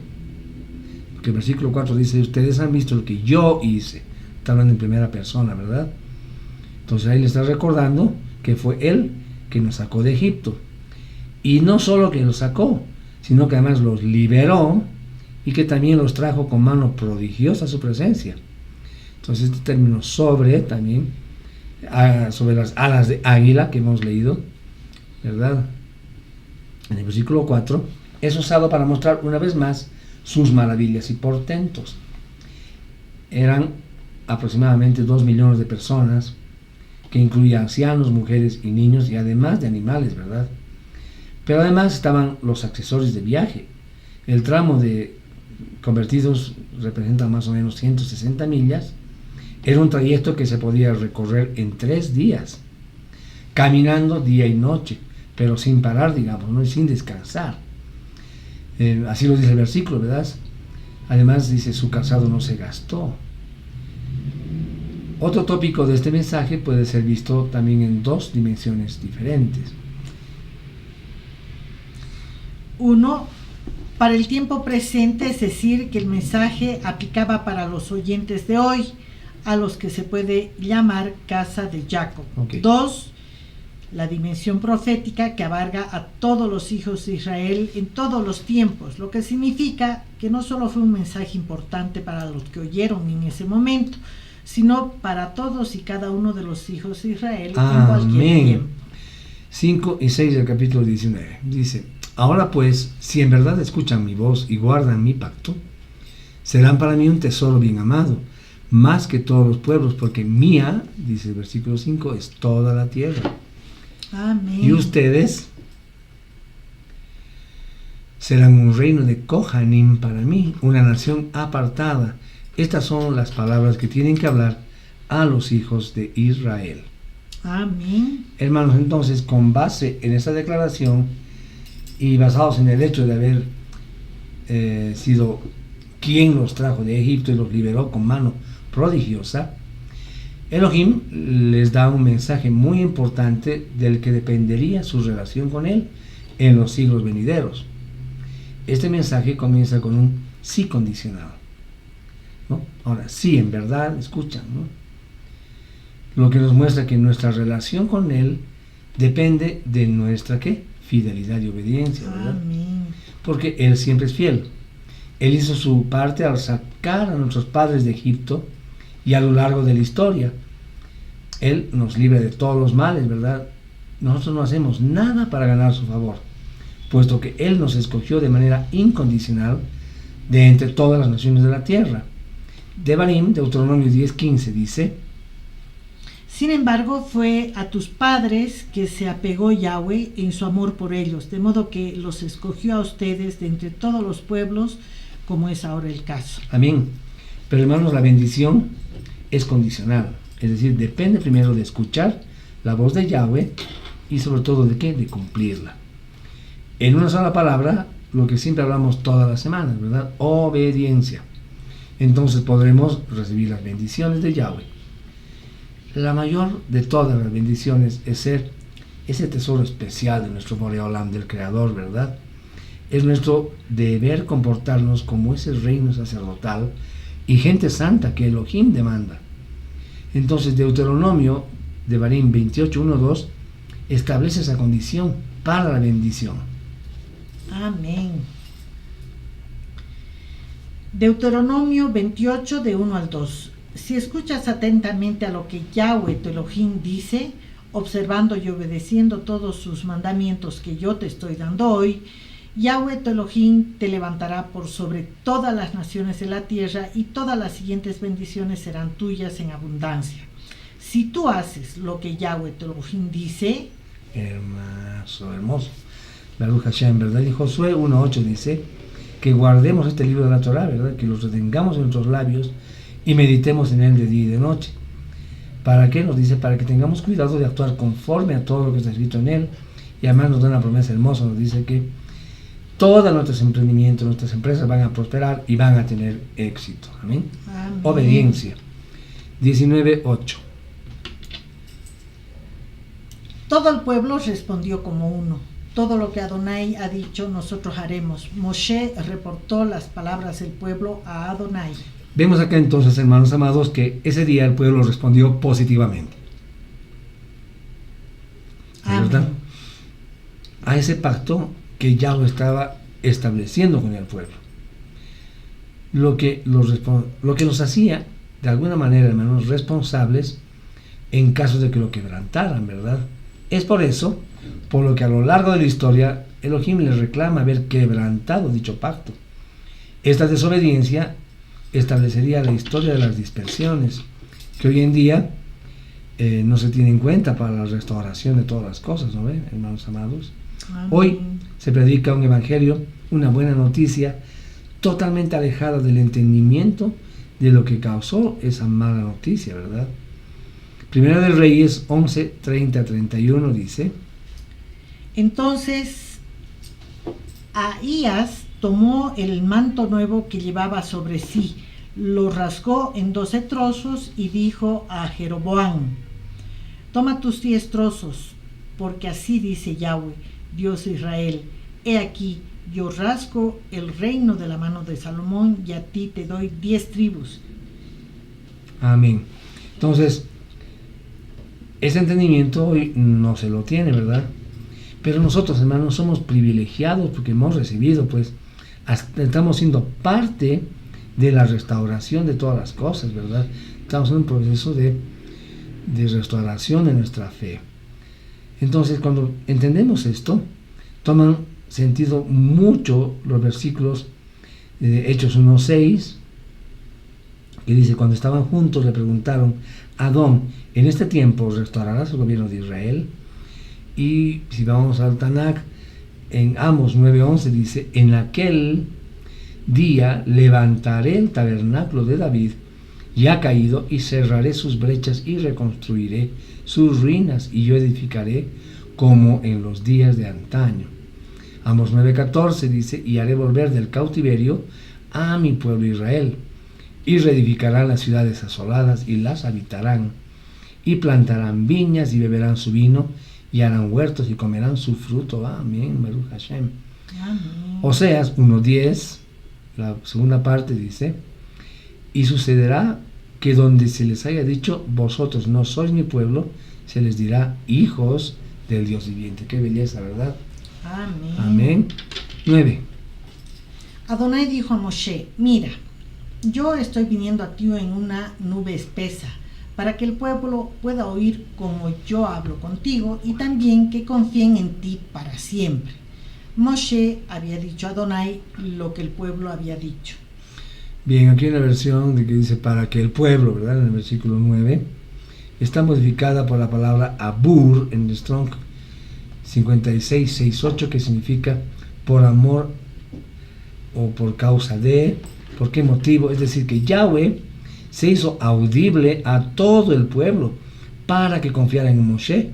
Porque el versículo 4 dice, ustedes han visto lo que yo hice. Está hablando en primera persona, ¿verdad? Entonces, ahí le está recordando que fue él que nos sacó de Egipto. Y no solo que los sacó, sino que además los liberó y que también los trajo con mano prodigiosa a su presencia. Entonces este término sobre también, sobre las alas de águila que hemos leído, ¿verdad? En el versículo 4, es usado para mostrar una vez más sus maravillas y portentos. Eran aproximadamente 2 millones de personas, que incluía ancianos, mujeres y niños, y además de animales, ¿verdad? Pero además estaban los accesorios de viaje. El tramo de convertidos representa más o menos 160 millas. Era un trayecto que se podía recorrer en 3 días, caminando día y noche, pero sin parar, digamos, ¿no? Y sin descansar. Así lo dice el versículo, ¿verdad? Además dice, su calzado no se gastó. Otro tópico de este mensaje puede ser visto también en 2 dimensiones diferentes. 1. Para el tiempo presente, es decir, que el mensaje aplicaba para los oyentes de hoy, a los que se puede llamar casa de Jacob. Okay. 2. La dimensión profética, que abarca a todos los hijos de Israel en todos los tiempos, lo que significa que no solo fue un mensaje importante para los que oyeron en ese momento, sino para todos y cada uno de los hijos de Israel en cualquier tiempo. 5 y 6 del capítulo 19 dice, ahora pues, si en verdad escuchan mi voz y guardan mi pacto, serán para mí un tesoro bien amado, más que todos los pueblos, porque mía, dice el versículo 5, es toda la tierra. Amén. Y ustedes serán un reino de Kohanim para mí, una nación apartada. Estas son las palabras que tienen que hablar a los hijos de Israel. Amén. Hermanos, entonces, con base en esta declaración y basados en el hecho de haber sido quien los trajo de Egipto y los liberó con mano prodigiosa, Elohim les da un mensaje muy importante del que dependería su relación con él en los siglos venideros. Este mensaje comienza con un sí condicional, ¿no? Ahora, sí, en verdad, escuchan, ¿no? Lo que nos muestra que nuestra relación con él depende de nuestra, ¿qué?, fidelidad y obediencia, ¿verdad? Amén. Porque él siempre es fiel. Él hizo su parte al sacar a nuestros padres de Egipto y a lo largo de la historia. Él nos libra de todos los males, ¿verdad? Nosotros no hacemos nada para ganar su favor, puesto que él nos escogió de manera incondicional de entre todas las naciones de la tierra. Devarim, Deuteronomio 10:15 dice, sin embargo, fue a tus padres que se apegó Yahweh en su amor por ellos, de modo que los escogió a ustedes de entre todos los pueblos, como es ahora el caso. Amén. Pero hermanos, la bendición es condicional, es decir, depende primero de escuchar la voz de Yahweh y sobre todo de qué, de cumplirla. En una sola palabra, lo que siempre hablamos todas las semanas, ¿verdad? Obediencia. Entonces podremos recibir las bendiciones de Yahweh. La mayor de todas las bendiciones es ser ese tesoro especial de nuestro Boreolam, del Creador, ¿verdad? Es nuestro deber comportarnos como ese reino sacerdotal y gente santa que Elohim demanda. Entonces Deuteronomio de Barim 28:1-2 establece esa condición para la bendición. Amén. Deuteronomio 28 de 1 al 2. Si escuchas atentamente a lo que Yahweh tu Elohim dice, observando y obedeciendo todos sus mandamientos que yo te estoy dando hoy, Yahweh tu Elohim te levantará por sobre todas las naciones de la tierra y todas las siguientes bendiciones serán tuyas en abundancia. Si tú haces lo que Yahweh tu Elohim dice, hermoso, Baruch Hashem, ¿verdad? Y Josué 1:8 dice que guardemos este libro de la Torah, ¿verdad? Que lo retengamos en nuestros labios y meditemos en él de día y de noche. ¿Para qué? Nos dice, para que tengamos cuidado de actuar conforme a todo lo que está escrito en él. Y además nos da una promesa hermosa, nos dice que todos nuestros emprendimientos, nuestras empresas van a prosperar y van a tener éxito. Amén. Amén. Obediencia. 19:8. Todo el pueblo respondió como uno. Todo lo que Adonai ha dicho, nosotros haremos. Moshe reportó las palabras del pueblo a Adonai. Vemos acá entonces, hermanos amados, que ese día el pueblo respondió positivamente. ¿Verdad? Amén. A ese pacto que Yahweh estaba estableciendo con el pueblo. Lo que los hacía, de alguna manera, hermanos, responsables en caso de que lo quebrantaran, ¿verdad? Es por eso, por lo que a lo largo de la historia, Elohim les reclama haber quebrantado dicho pacto. Esta desobediencia establecería la historia de las dispersiones, que hoy en día no se tiene en cuenta para la restauración de todas las cosas, ¿no ven, hermanos amados? Amén. Hoy se predica un evangelio, una buena noticia, totalmente alejada del entendimiento de lo que causó esa mala noticia, ¿verdad? Primera de Reyes 11:30-31 dice: Entonces Ahías tomó el manto nuevo que llevaba sobre sí, lo rasgó en 12 trozos y dijo a Jeroboam: Toma tus 10 trozos, porque así dice Yahweh, Dios de Israel: He aquí, yo rasgo el reino de la mano de Salomón y a ti te doy 10 tribus. Amén. Entonces, ese entendimiento hoy no se lo tiene, ¿verdad? Pero nosotros, hermanos, somos privilegiados porque hemos recibido, pues, estamos siendo parte de la restauración de todas las cosas, ¿verdad? Estamos en un proceso de restauración de nuestra fe. Entonces, cuando entendemos esto, toman sentido mucho los versículos de Hechos 1:6, que dice: cuando estaban juntos le preguntaron: Adón, ¿en este tiempo restaurarás el gobierno de Israel? Y si vamos al Tanakh, en Amos 9:11 dice: en aquel día levantaré el tabernáculo de David, ya caído, y cerraré sus brechas y reconstruiré sus ruinas, y yo edificaré como en los días de antaño. Amos 9:14 dice: y haré volver del cautiverio a mi pueblo Israel, y reedificarán las ciudades asoladas y las habitarán, y plantarán viñas y beberán su vino, y harán huertos y comerán su fruto. Amén, Baruch Hashem. Amén. Oseas 1:10, la segunda parte dice: y sucederá que donde se les haya dicho: vosotros no sois mi pueblo, se les dirá: hijos del Dios viviente. Qué belleza, ¿verdad? Amén. Amén. 9. Adonai dijo a Moshe: Mira, yo estoy viniendo a ti en una nube espesa, para que el pueblo pueda oír como yo hablo contigo, y también que confíen en ti para siempre. Moshe había dicho a Adonai lo que el pueblo había dicho. Bien, aquí hay una versión de que dice: para que el pueblo, ¿verdad? En el versículo 9, está modificada por la palabra abur en el Strong 5668, que significa por amor o por causa de, ¿Por qué motivo? Es decir, que Yahweh se hizo audible a todo el pueblo para que confiara en Moshe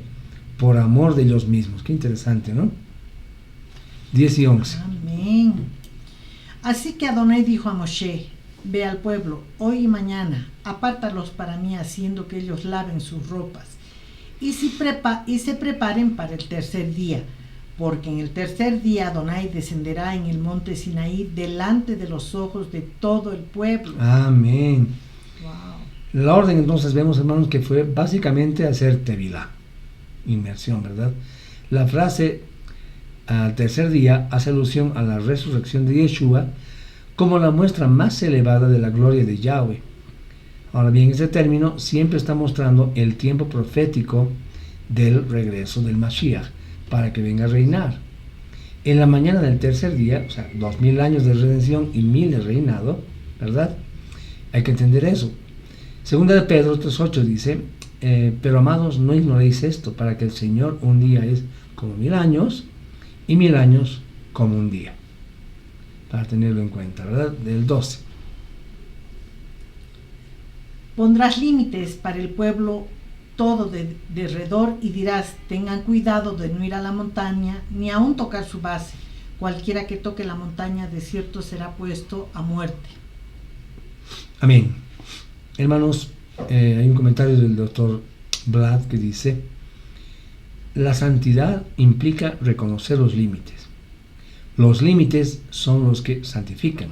por amor de ellos mismos. Qué interesante, ¿no? 10 y 11. Amén. Así que Adonai dijo a Moshe: ve al pueblo hoy y mañana, apártalos para mí, haciendo que ellos laven sus ropas y se preparen para el tercer día, porque en el tercer día Adonai descenderá en el monte Sinaí delante de los ojos de todo el pueblo. Amén. Wow. La orden, entonces, vemos, hermanos, que fue básicamente hacer tevilá, inmersión, ¿verdad? La frase al tercer día hace alusión a la resurrección de Yeshua como la muestra más elevada de la gloria de Yahweh. Ahora bien, este término siempre está mostrando el tiempo profético del regreso del Mashiach para que venga a reinar. En la mañana del tercer día, o sea, 2000 años de redención y 1000 de reinado, ¿verdad? Hay que entender eso. Segunda de Pedro 3:8 dice: pero amados, no ignoréis esto, para que el Señor un día es como 1000 años y 1000 años como un día. Para tenerlo en cuenta, ¿verdad? Del 12. Pondrás límites para el pueblo todo de alrededor y dirás: tengan cuidado de no ir a la montaña ni aún tocar su base. Cualquiera que toque la montaña de cierto será puesto a muerte. Amén. Hermanos, hay un comentario del doctor Vlad que dice: la santidad implica reconocer los límites. Los límites son los que santifican.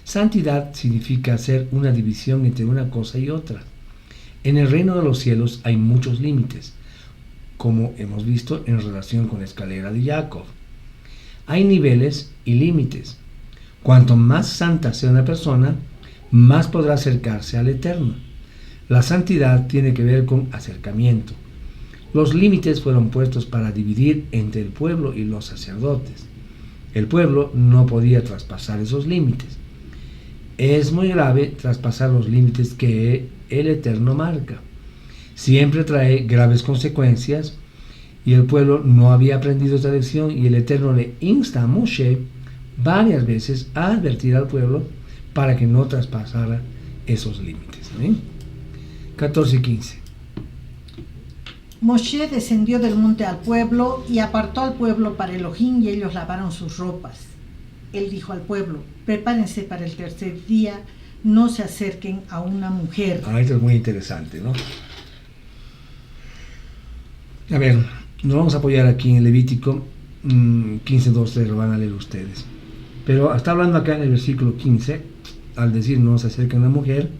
Santidad significa hacer una división entre una cosa y otra. En el reino de los cielos hay muchos límites, como hemos visto en relación con la escalera de Jacob. Hay niveles y límites. Cuanto más santa sea una persona, más podrá acercarse al Eterno. La santidad tiene que ver con acercamiento. Los límites fueron puestos para dividir entre el pueblo y los sacerdotes. El pueblo no podía traspasar esos límites. Es muy grave traspasar los límites que el Eterno marca. Siempre trae graves consecuencias, y el pueblo no había aprendido esta lección, y el Eterno le insta a Moshe varias veces a advertir al pueblo para que no traspasara esos límites. ¿Amén? 14 y 15. Moshe descendió del monte al pueblo y apartó al pueblo para Elohim, y ellos lavaron sus ropas. Él dijo al pueblo: prepárense para el tercer día, no se acerquen a una mujer. Esto es muy interesante, ¿no? A ver, nos vamos a apoyar aquí en Levítico 15:12, lo van a leer ustedes. Pero está hablando acá en el versículo 15, al decir no se acerquen a una mujer,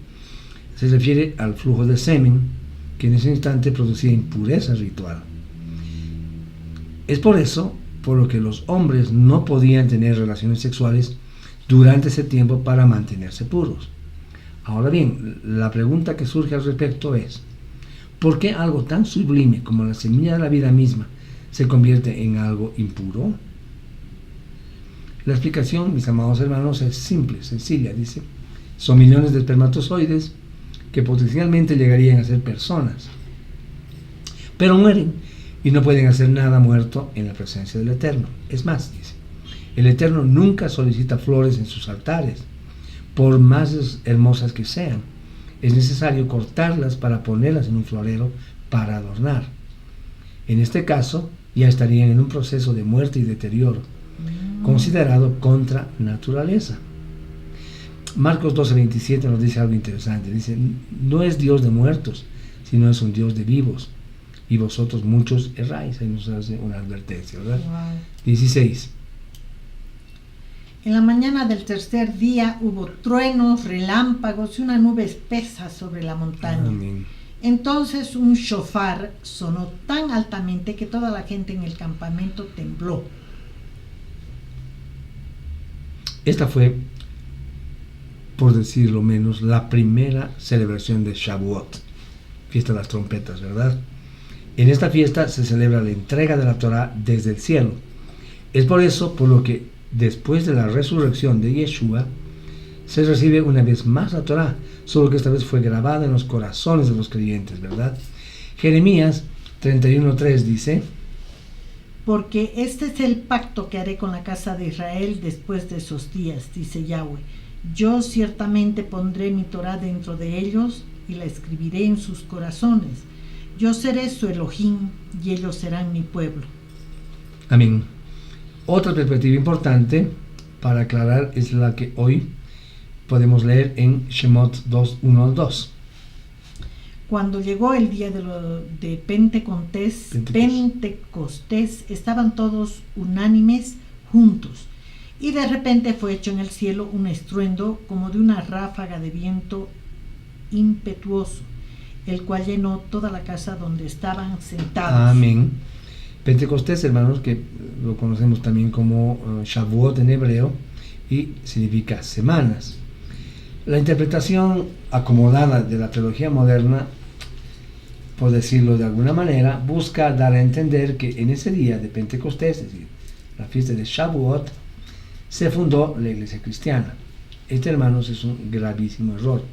se refiere al flujo de semen, que en ese instante producía impureza ritual. Es por eso por lo que los hombres no podían tener relaciones sexuales durante ese tiempo para mantenerse puros. Ahora bien, la pregunta que surge al respecto es: ¿por qué algo tan sublime como la semilla de la vida misma se convierte en algo impuro? La explicación, mis amados hermanos, es simple, sencilla. Dice: son millones de espermatozoides que potencialmente llegarían a ser personas, pero mueren y no pueden hacer nada muerto en la presencia del Eterno. Es más, dice, el Eterno nunca solicita flores en sus altares, por más hermosas que sean. Es necesario cortarlas para ponerlas en un florero para adornar. En este caso, ya estarían en un proceso de muerte y deterioro, considerado contra naturaleza. Marcos 12:27 nos dice algo interesante. Dice: no es Dios de muertos, sino es un Dios de vivos, y vosotros muchos erráis. Ahí nos hace una advertencia, ¿verdad? Wow. 16. En la mañana del tercer día hubo truenos, relámpagos y una nube espesa sobre la montaña. Amén. Entonces un shofar sonó tan altamente que toda la gente en el campamento tembló. Esta fue, por decirlo menos, la primera celebración de Shavuot, fiesta de las trompetas, ¿verdad? En esta fiesta se celebra la entrega de la Torá desde el cielo. Es por eso por lo que después de la resurrección de Yeshua se recibe una vez más la Torá, solo que esta vez fue grabada en los corazones de los creyentes, ¿verdad? Jeremías 31:3 dice: porque este es el pacto que haré con la casa de Israel después de esos días, dice Yahweh. Yo ciertamente pondré mi Torá dentro de ellos y la escribiré en sus corazones. Yo seré su Elohim y ellos serán mi pueblo. Amén. Otra perspectiva importante para aclarar es la que hoy podemos leer en Shemot 2, 1 al 2. Cuando llegó el día de Pentecostés, estaban todos unánimes juntos, y de repente fue hecho en el cielo un estruendo como de una ráfaga de viento impetuoso, el cual llenó toda la casa donde estaban sentados. Amén. Pentecostés, hermanos, que lo conocemos también como Shavuot en hebreo, y significa semanas. La interpretación acomodada de la teología moderna, por decirlo de alguna manera, busca dar a entender que en ese día de Pentecostés, es decir, la fiesta de Shavuot, se fundó la iglesia cristiana. Este, hermanos, es un gravísimo error,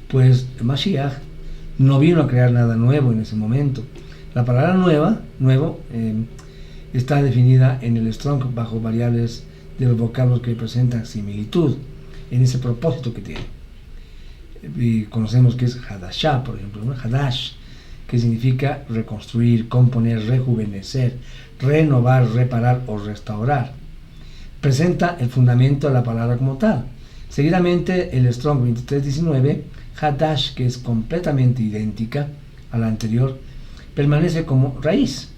pues Mashiach no vino a crear nada nuevo en ese momento. La palabra nuevo, está definida en el Strong bajo variables de los vocablos que representan similitud en ese propósito que tiene. Y conocemos que es Hadashah, por ejemplo, ¿no? Hadash, que significa reconstruir, componer, rejuvenecer, renovar, reparar o restaurar. Presenta el fundamento de la palabra como tal. Seguidamente, el Strong 2319, Hadash, que es completamente idéntica a la anterior, permanece como raíz.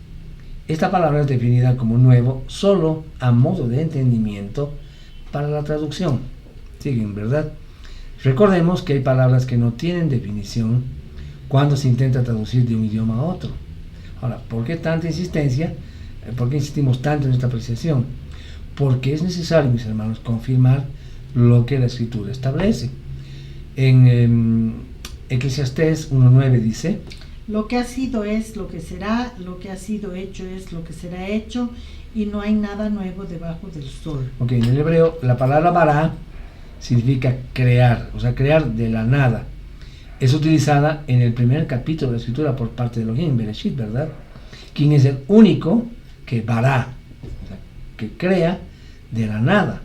Esta palabra es definida como nuevo solo a modo de entendimiento para la traducción. Siguen, ¿verdad? Recordemos que hay palabras que no tienen definición cuando se intenta traducir de un idioma a otro. Ahora, ¿por qué tanta insistencia? ¿Por qué insistimos tanto en esta apreciación? Porque es necesario, mis hermanos, confirmar lo que la Escritura establece. En Eclesiastés 1.9 dice: lo que ha sido es lo que será, lo que ha sido hecho es lo que será hecho, y no hay nada nuevo debajo del sol. Ok, en el hebreo la palabra bara significa crear, o sea, crear de la nada. Es utilizada en el primer capítulo de la Escritura por parte de Elohim, Bereshit, ¿verdad? Quien es el único que bara, o sea, que crea de la nada.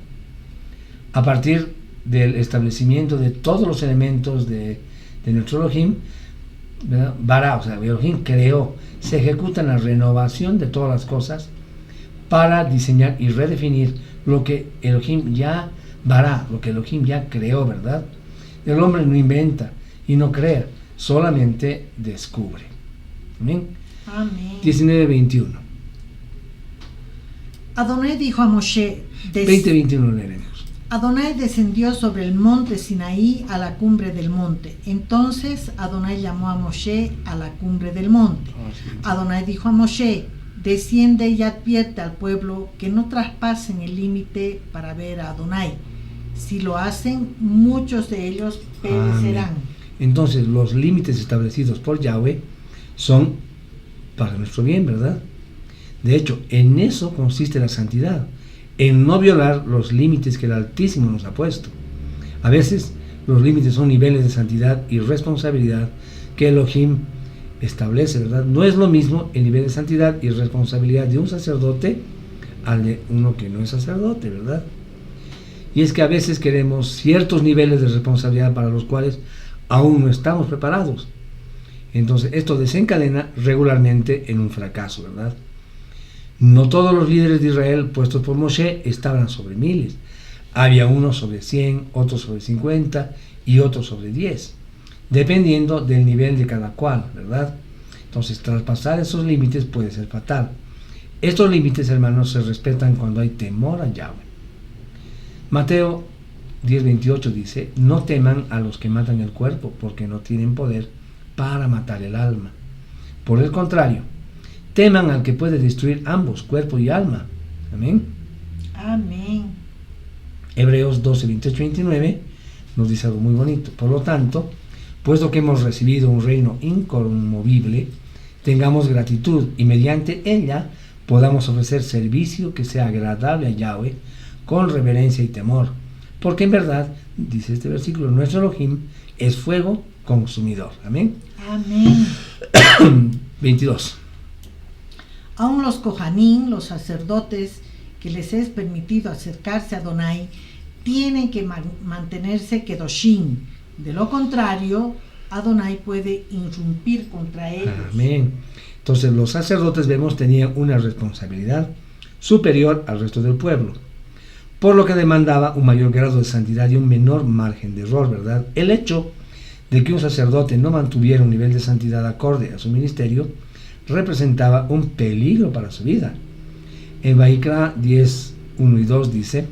A partir del establecimiento de todos los elementos de nuestro Elohim, ¿verdad? Bara, o sea, Elohim creó, se ejecuta en la renovación de todas las cosas para diseñar y redefinir lo que Elohim ya bara, lo que Elohim ya creó, ¿verdad? El hombre no inventa y no crea, solamente descubre. Amén. Amén. 19:21. Adonai dijo a Moshe, 20:21 leeremos. Adonai descendió sobre el monte Sinaí a la cumbre del monte. Entonces Adonai llamó a Moshe a la cumbre del monte. Adonai dijo a Moshe: desciende y advierte al pueblo que no traspasen el límite para ver a Adonai. Si lo hacen, muchos de ellos perecerán. Amén. Entonces, los límites establecidos por Yahweh son para nuestro bien, ¿verdad? De hecho, en eso consiste la santidad, en no violar los límites que el Altísimo nos ha puesto. A veces, los límites son niveles de santidad y responsabilidad que Elohim establece, ¿verdad? No es lo mismo el nivel de santidad y responsabilidad de un sacerdote al de uno que no es sacerdote, ¿verdad? Y es que a veces queremos ciertos niveles de responsabilidad para los cuales aún no estamos preparados. Entonces, esto desencadena regularmente en un fracaso, ¿verdad? No todos los líderes de Israel puestos por Moshe estaban sobre miles. Había unos sobre 100, otros sobre 50 y otros sobre 10, dependiendo del nivel de cada cual, ¿verdad? Entonces, traspasar esos límites puede ser fatal. Estos límites, hermanos, se respetan cuando hay temor a Yahweh. Mateo 10:28 dice: no teman a los que matan el cuerpo, porque no tienen poder para matar el alma. Por el contrario, teman al que puede destruir ambos, cuerpo y alma. Amén. Amén. Hebreos 12:28-29 nos dice algo muy bonito. Por lo tanto, puesto que hemos recibido un reino inconmovible, tengamos gratitud y mediante ella podamos ofrecer servicio que sea agradable a Yahweh con reverencia y temor. Porque en verdad, dice este versículo, nuestro Elohim es fuego consumidor. Amén. Amén. 22. Aún los Kohanim, los sacerdotes, que les es permitido acercarse a Adonai, tienen que mantenerse kedoshim. De lo contrario, Adonai puede irrumpir contra ellos. Amén. Entonces los sacerdotes, vemos, tenían una responsabilidad superior al resto del pueblo, por lo que demandaba un mayor grado de santidad y un menor margen de error, ¿verdad? El hecho de que un sacerdote no mantuviera un nivel de santidad acorde a su ministerio representaba un peligro para su vida. En Vaikra 10, 1 y 2 dice: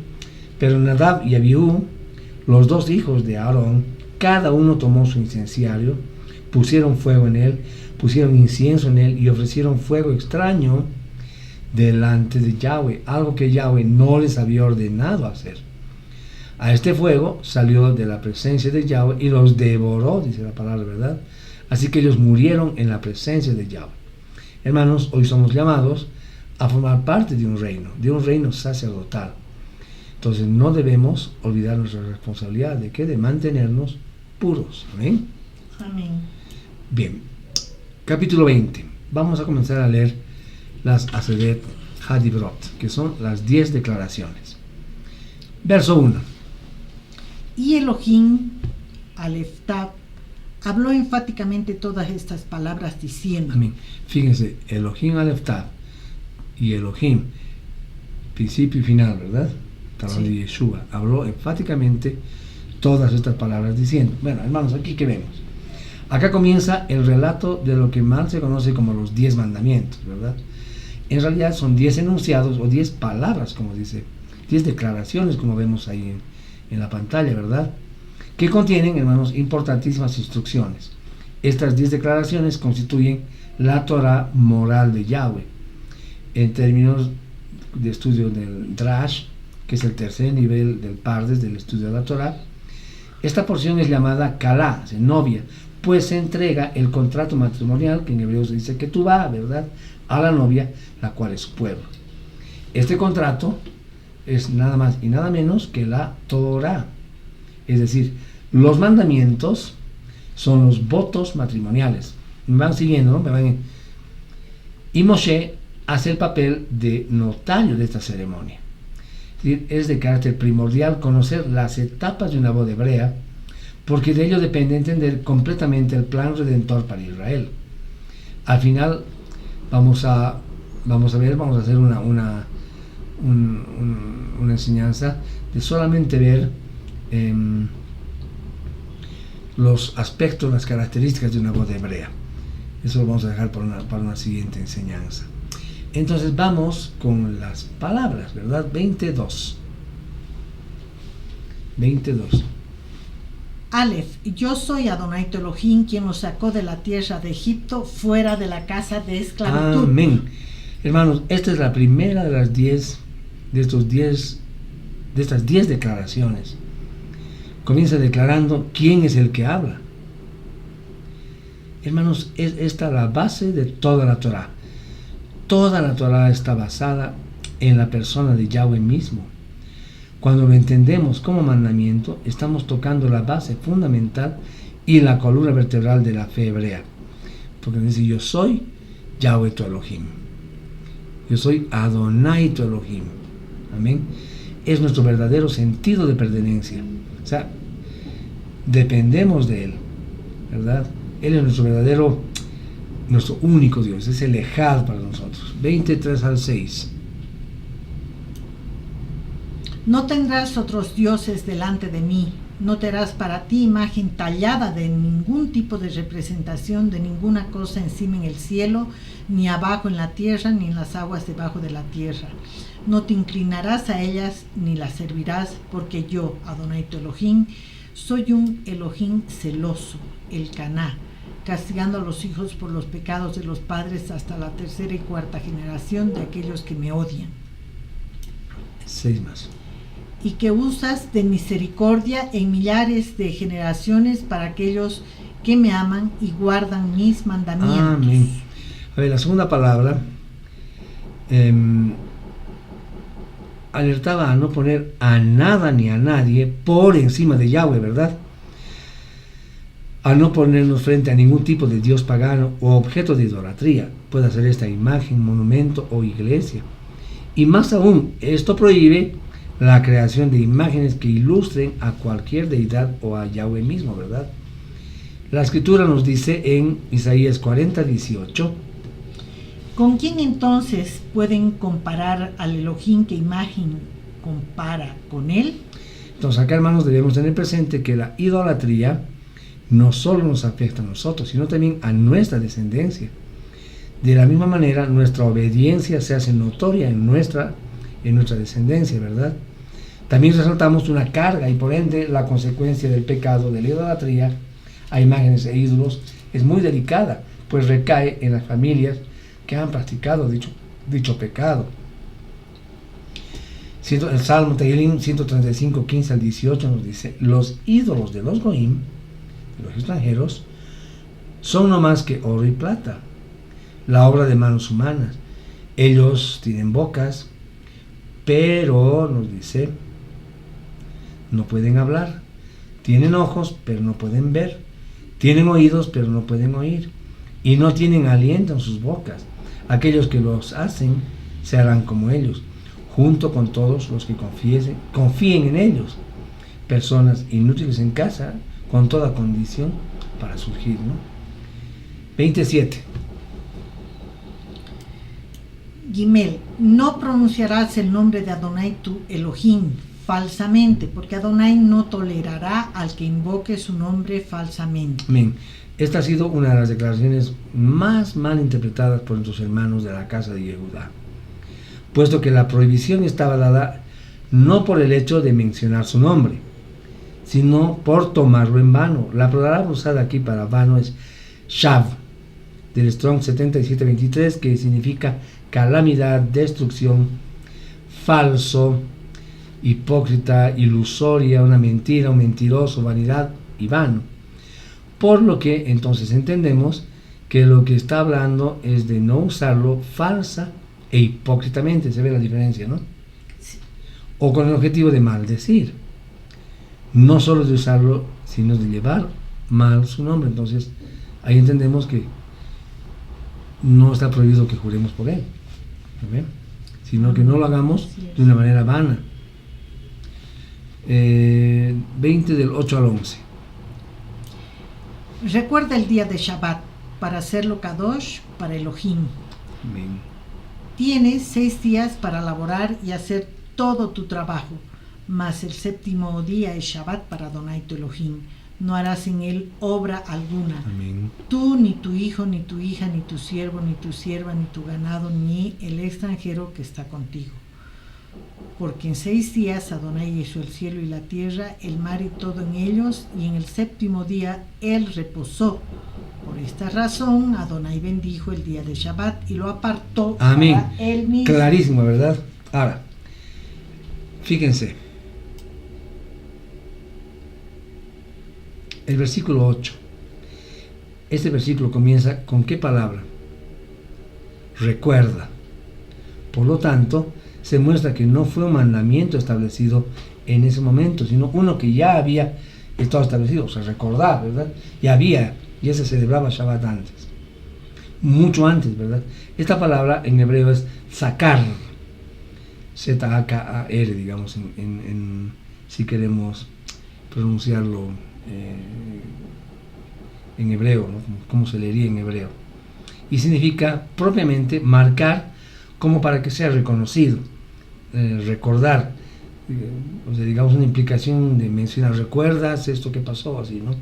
pero Nadab y Abiú, los dos hijos de Aarón, cada uno tomó su incenciario, pusieron fuego en él, pusieron incienso en él y ofrecieron fuego extraño delante de Yahweh, algo que Yahweh no les había ordenado hacer. A este fuego salió de la presencia de Yahweh y los devoró, dice la palabra, ¿verdad? Así que ellos murieron en la presencia de Yahweh. Hermanos, hoy somos llamados a formar parte de un reino sacerdotal. Entonces no debemos olvidar nuestra responsabilidad de que de mantenernos puros. Amén. Amén. Bien, capítulo 20. Vamos a comenzar a leer las Asedet Hadibrot, que son las 10 declaraciones. Verso 1. Y Elohim, Aleftab, habló enfáticamente todas estas palabras diciendo. Amén. Fíjense, Elohim Aleftab y Elohim, principio y final, ¿verdad? Hablando de Yeshua, habló enfáticamente todas estas palabras diciendo. Bueno, hermanos, aquí que vemos. Acá comienza el relato de lo que mal se conoce como los 10 mandamientos, ¿verdad? En realidad son 10 enunciados o 10 palabras, como dice, 10 declaraciones, como vemos ahí en la pantalla, ¿verdad? Que contienen, hermanos, importantísimas instrucciones. Estas 10 declaraciones constituyen la Torah moral de Yahweh. En términos de estudio del Drash, que es el tercer nivel del Pardes del estudio de la Torah, esta porción es llamada Kalá, novia, pues se entrega el contrato matrimonial, que en hebreo se dice ketubá, ¿verdad?, a la novia, la cual es su pueblo. Este contrato es nada más y nada menos que la Torah, es decir, los mandamientos son los votos matrimoniales. Me van siguiendo, ¿no? Y Moshe hace el papel de notario de esta ceremonia. Es de carácter primordial conocer las etapas de una boda hebrea, porque de ello depende entender completamente el plan redentor para Israel. Al final vamos a hacer una enseñanza de solamente ver los aspectos, las características de una boda hebrea. Eso lo vamos a dejar para una siguiente enseñanza. Entonces vamos con las palabras, ¿verdad? 22. Aleph, yo soy Adonai tu Elohim, quien los sacó de la tierra de Egipto, fuera de la casa de esclavitud. Amén. Hermanos, esta es la primera de las 10, de estas 10 declaraciones. Comienza declarando quién es el que habla. Hermanos, es esta la base de toda la Torah. Toda la Torah está basada en la persona de Yahweh mismo. Cuando lo entendemos como mandamiento, estamos tocando la base fundamental y la columna vertebral de la fe hebrea. Porque dice: yo soy Yahweh tu Elohim. Yo soy Adonai tu Elohim. Amén. Es nuestro verdadero sentido de pertenencia. O sea, dependemos de Él, ¿verdad? Él es nuestro único Dios, es el Ejad para nosotros. 23 al 6. No tendrás otros dioses delante de mí, no te harás para ti imagen tallada de ningún tipo de representación de ninguna cosa encima en el cielo, ni abajo en la tierra, ni en las aguas debajo de la tierra. No te inclinarás a ellas, ni las servirás, porque yo, Adonai tu Elohim, soy un Elohim celoso, el Caná, castigando a los hijos por los pecados de los padres hasta la tercera y cuarta generación de aquellos que me odian. 6 más. Y que usas de misericordia en millares de generaciones para aquellos que me aman y guardan mis mandamientos. Amén. A ver, la segunda palabra alertaba a no poner a nada ni a nadie por encima de Yahweh, ¿verdad? A no ponernos frente a ningún tipo de dios pagano o objeto de idolatría, puede ser esta imagen, monumento o iglesia. Y más aún, esto prohíbe la creación de imágenes que ilustren a cualquier deidad o a Yahweh mismo, ¿verdad? La escritura nos dice en Isaías 40:18: ¿Con quién entonces pueden comparar al Elohim? ¿Qué imagen compara con él? Entonces acá, hermanos, debemos tener presente que la idolatría no solo nos afecta a nosotros, sino también a nuestra descendencia. De la misma manera, nuestra obediencia se hace notoria en nuestra descendencia, ¿verdad? También resaltamos una carga y por ende la consecuencia del pecado de la idolatría a imágenes e ídolos es muy delicada, pues recae en las familias que han practicado dicho pecado. El Salmo Tehilim 135, 15-18 nos dice: los ídolos de los goim, de los extranjeros, son no más que oro y plata, la obra de manos humanas. Ellos tienen bocas, pero, nos dice, no pueden hablar. Tienen ojos, pero no pueden ver. Tienen oídos, pero no pueden oír. Y no tienen aliento en sus bocas. Aquellos que los hacen se harán como ellos, junto con todos los que confíen en ellos. Personas inútiles en casa, con toda condición para surgir, ¿no? 27. Gimel, no pronunciarás el nombre de Adonai tu Elohim falsamente, porque Adonai no tolerará al que invoque su nombre falsamente. Amén. Esta ha sido una de las declaraciones más mal interpretadas por nuestros hermanos de la casa de Yehudá, puesto que la prohibición estaba dada no por el hecho de mencionar su nombre, sino por tomarlo en vano. La palabra usada aquí para vano es shav, del Strong 7723, que significa calamidad, destrucción, falso, hipócrita, ilusoria, una mentira, un mentiroso, vanidad y vano. Por lo que entonces entendemos que lo que está hablando es de no usarlo falsa e hipócritamente. Se ve la diferencia, ¿no? Sí. O con el objetivo de maldecir. No solo de usarlo, sino de llevar mal su nombre. Entonces, ahí entendemos que no está prohibido que juremos por él, ¿no? Sino que no lo hagamos de una manera vana. 20 del 8 al 11. Recuerda el día de Shabbat para hacerlo Kadosh para Elohim. Amén. Tienes 6 días para laborar y hacer todo tu trabajo, mas el séptimo día es Shabbat para Adonai tu Elohim. No harás en él obra alguna. Amén. Tú, ni tu hijo, ni tu hija, ni tu siervo, ni tu sierva, ni tu ganado, ni el extranjero que está contigo. Porque en 6 días Adonai hizo el cielo y la tierra, el mar y todo en ellos, y en el séptimo día él reposó. Por esta razón Adonai bendijo el día de Shabbat y lo apartó. Amén. Para él mismo. Clarísimo, ¿verdad? Ahora, fíjense. El versículo 8. Este versículo comienza con ¿qué palabra? Recuerda. Por lo tanto, se muestra que no fue un mandamiento establecido en ese momento, sino uno que ya había estado establecido, o sea, recordar, ¿verdad? Ya se celebraba Shabbat antes, mucho antes, ¿verdad? Esta palabra en hebreo es zakar, Z-A-K-A-R, digamos, si queremos pronunciarlo en hebreo, ¿no? Como se leería en hebreo. Y significa propiamente marcar como para que sea reconocido, recordar, o sea, digamos una implicación de mencionar, recuerdas esto que pasó, así, ¿no?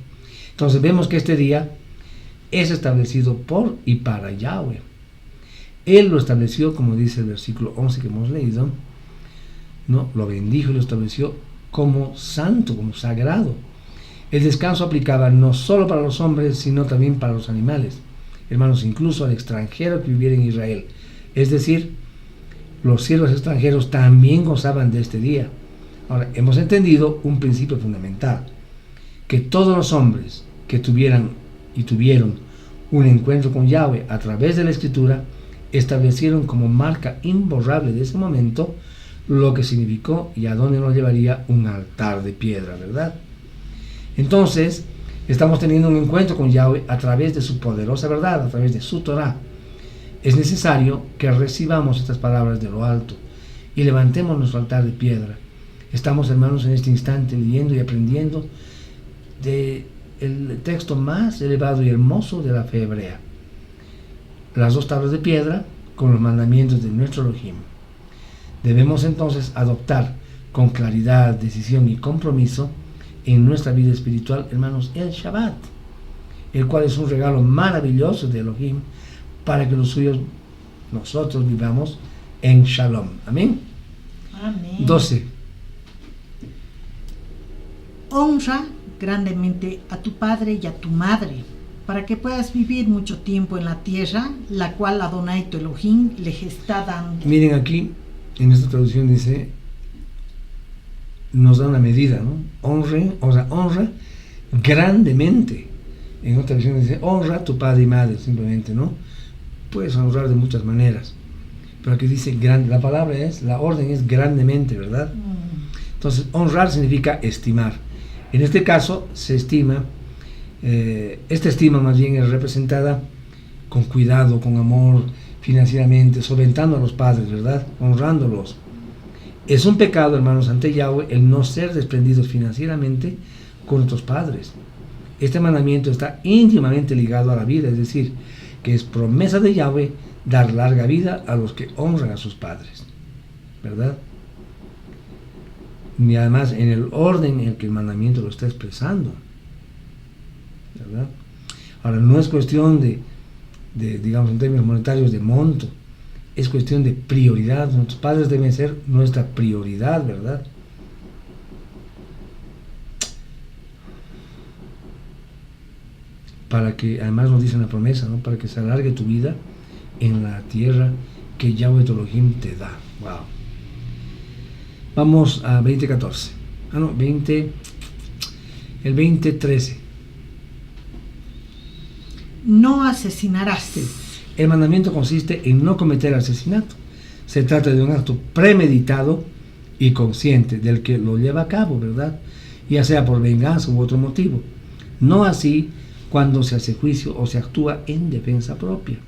Entonces vemos que este día es establecido por y para Yahweh. Él lo estableció, como dice el versículo 11 que hemos leído, ¿no? Lo bendijo y lo estableció como santo, como sagrado. El descanso aplicaba no solo para los hombres, sino también para los animales, hermanos, incluso al extranjero que viviera en Israel. Es decir, los siervos extranjeros también gozaban de este día. Ahora, hemos entendido un principio fundamental, que todos los hombres que tuvieron un encuentro con Yahweh a través de la Escritura, establecieron como marca imborrable de ese momento lo que significó y a dónde nos llevaría un altar de piedra, ¿verdad? Entonces, estamos teniendo un encuentro con Yahweh a través de su poderosa verdad, a través de su Torah. Es necesario que recibamos estas palabras de lo alto y levantemos nuestro altar de piedra Estamos, hermanos, en este instante leyendo y aprendiendo de el texto más elevado y hermoso de la fe hebrea. Las 2 tablas de piedra con los mandamientos de nuestro Elohim. Debemos entonces adoptar con claridad, decisión y compromiso en nuestra vida espiritual, hermanos, el Shabbat, el cual es un regalo maravilloso de Elohim para que los suyos nosotros vivamos en Shalom. Amén. Amén. 12. Honra grandemente a tu padre y a tu madre, para que puedas vivir mucho tiempo en la tierra, la cual Adonai tu Elohim les está dando. Miren aquí, en esta traducción dice, nos da una medida, ¿no? Honra grandemente. En otra versión dice, honra a tu padre y madre, simplemente, ¿no? Puedes honrar de muchas maneras, pero aquí dice, la orden es grandemente, ¿verdad? Entonces, honrar significa estimar. En este caso, se estima, esta estima más bien es representada con cuidado, con amor, financieramente, solventando a los padres, ¿verdad? Honrándolos. Es un pecado, hermanos, ante Yahweh el no ser desprendidos financieramente con nuestros padres. Este mandamiento está íntimamente ligado a la vida, es decir, que es promesa de Yahweh dar larga vida a los que honran a sus padres, ¿verdad? Y además en el orden en el que el mandamiento lo está expresando, ¿verdad? Ahora, no es cuestión de digamos, en términos monetarios, de monto, es cuestión de prioridad. Nuestros padres deben ser nuestra prioridad, ¿verdad? Para que, además nos dice la promesa, ¿no? Para que se alargue tu vida en la tierra que Yahweh tu Elohim te da. Wow. Vamos a 20:14. El 20:13. No asesinarás. Sí. El mandamiento consiste en no cometer asesinato. Se trata de un acto premeditado y consciente del que lo lleva a cabo, ¿verdad? Ya sea por venganza u otro motivo. No así cuando se hace juicio o se actúa en defensa propia.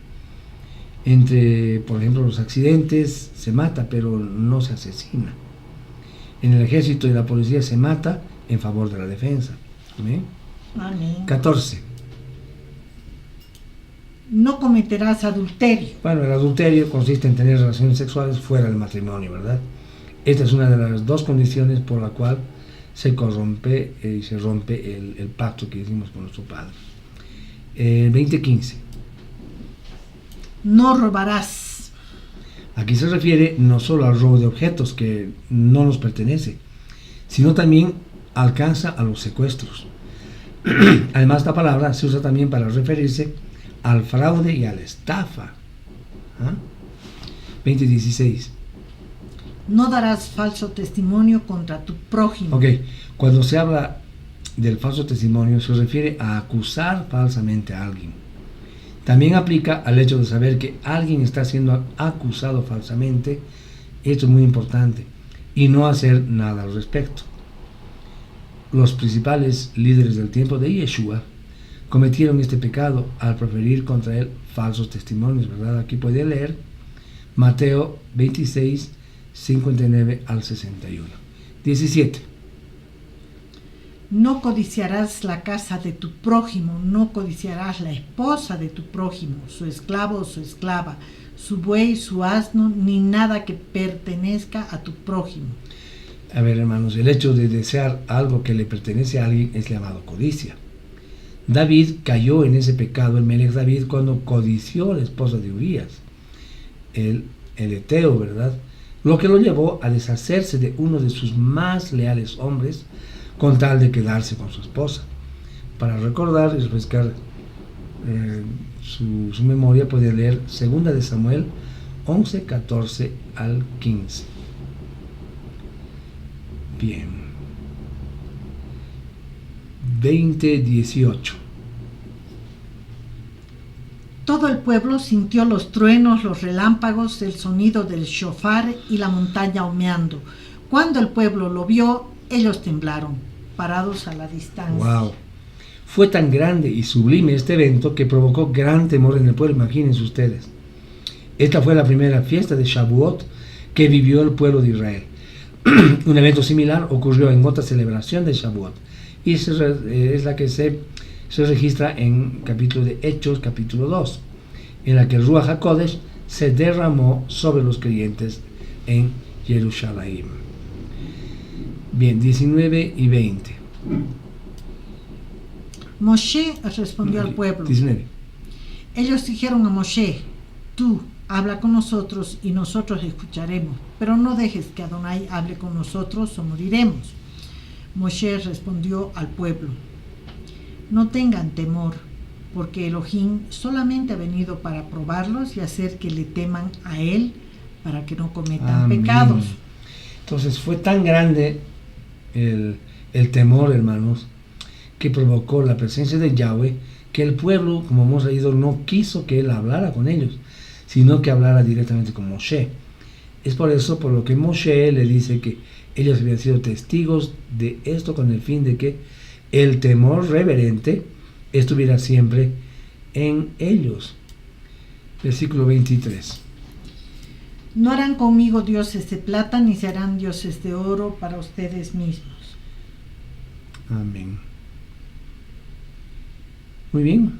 Entre, por ejemplo, los accidentes se mata, pero no se asesina. En el ejército y la policía se mata en favor de la defensa. ¿Amén? Amén. 14. No cometerás adulterio. Bueno, el adulterio consiste en tener relaciones sexuales fuera del matrimonio, ¿verdad? Esta es una de las 2 condiciones por la cual se corrompe y se rompe el pacto que hicimos con nuestro Padre. 20:15. No robarás. Aquí se refiere no solo al robo de objetos que no nos pertenece, sino también alcanza a los secuestros. Además, esta palabra se usa también para referirse al fraude y a la estafa. 20:16. No darás falso testimonio contra tu prójimo. Ok, cuando se habla del falso testimonio se refiere a acusar falsamente a alguien. También aplica al hecho de saber que alguien está siendo acusado falsamente. Esto es muy importante, y no hacer nada al respecto. Los principales líderes del tiempo de Yeshua cometieron este pecado al proferir contra él falsos testimonios, ¿verdad? Aquí puede leer Mateo 26, 59 al 61. 17. No codiciarás la casa de tu prójimo, no codiciarás la esposa de tu prójimo, su esclavo o su esclava, su buey, su asno, ni nada que pertenezca a tu prójimo. A ver, hermanos, el hecho de desear algo que le pertenece a alguien es llamado codicia. David cayó en ese pecado, el Melech David, cuando codició a la esposa de Urías, el eteo, ¿verdad? Lo que lo llevó a deshacerse de uno de sus más leales hombres con tal de quedarse con su esposa. Para recordar y refrescar su memoria, puede leer 2 de Samuel 11, 14 al 15. Bien. 20:18. Todo el pueblo sintió los truenos, los relámpagos, el sonido del shofar y la montaña humeando. Cuando el pueblo lo vio, ellos temblaron, parados a la distancia. Wow. Fue tan grande y sublime este evento que provocó gran temor en el pueblo, imagínense ustedes. Esta fue la primera fiesta de Shavuot que vivió el pueblo de Israel. Un evento similar ocurrió en otra celebración de Shavuot y es la que se registra en capítulo de Hechos, capítulo 2, en la que el Ruach HaKodesh se derramó sobre los creyentes en Jerusalén. Bien, 19 y 20. Moshe respondió al pueblo. 19. Ellos dijeron a Moshe: tú habla con nosotros y nosotros escucharemos, pero no dejes que Adonai hable con nosotros o moriremos. Moshe respondió al pueblo: no tengan temor, porque Elohim solamente ha venido para probarlos y hacer que le teman a él, para que no cometan Amén. pecados. Entonces fue tan grande el temor, hermanos, que provocó la presencia de Yahweh, que el pueblo, como hemos leído, no quiso que él hablara con ellos, sino que hablara directamente con Moshe. Es por eso por lo que Moshe le dice que ellos habían sido testigos de esto con el fin de que el temor reverente estuviera siempre en ellos. Versículo 23. No harán conmigo dioses de plata, ni se harán dioses de oro para ustedes mismos. Amén. Muy bien.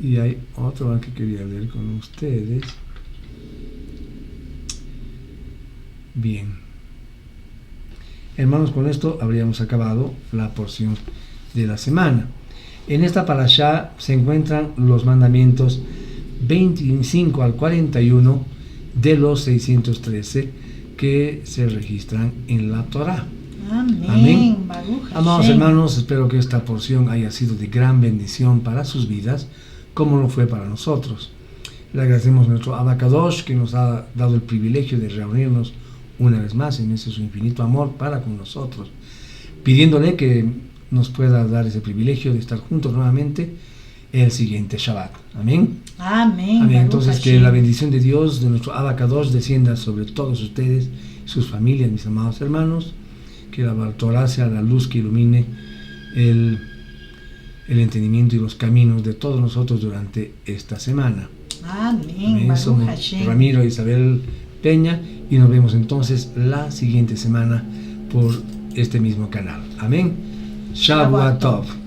Y hay otro que quería leer con ustedes. Bien. Hermanos, con esto habríamos acabado la porción de la semana. En esta parashá se encuentran los mandamientos 25 al 41 de los 613 que se registran en la Torá. Amén. Amén. Baruch Amados Hashem. hermanos, espero que esta porción haya sido de gran bendición para sus vidas, como lo fue para nosotros. Le agradecemos a nuestro Abacadosh, que nos ha dado el privilegio de reunirnos una vez más en ese su infinito amor para con nosotros, pidiéndole que nos pueda dar ese privilegio de estar juntos nuevamente el siguiente Shabbat. Amén. Amén. Amén. Baruch Entonces, que Hashem. la bendición de Dios, de nuestro Abacadosh, descienda sobre todos ustedes, sus familias, mis amados hermanos. Que la Torá sea la luz que ilumine el entendimiento y los caminos de todos nosotros durante esta semana. Amén. Amén. Baruch Somos Hashem. Ramiro e Isabel Peña y nos vemos entonces la siguiente semana por este mismo canal. Amén. Shabbat Tov.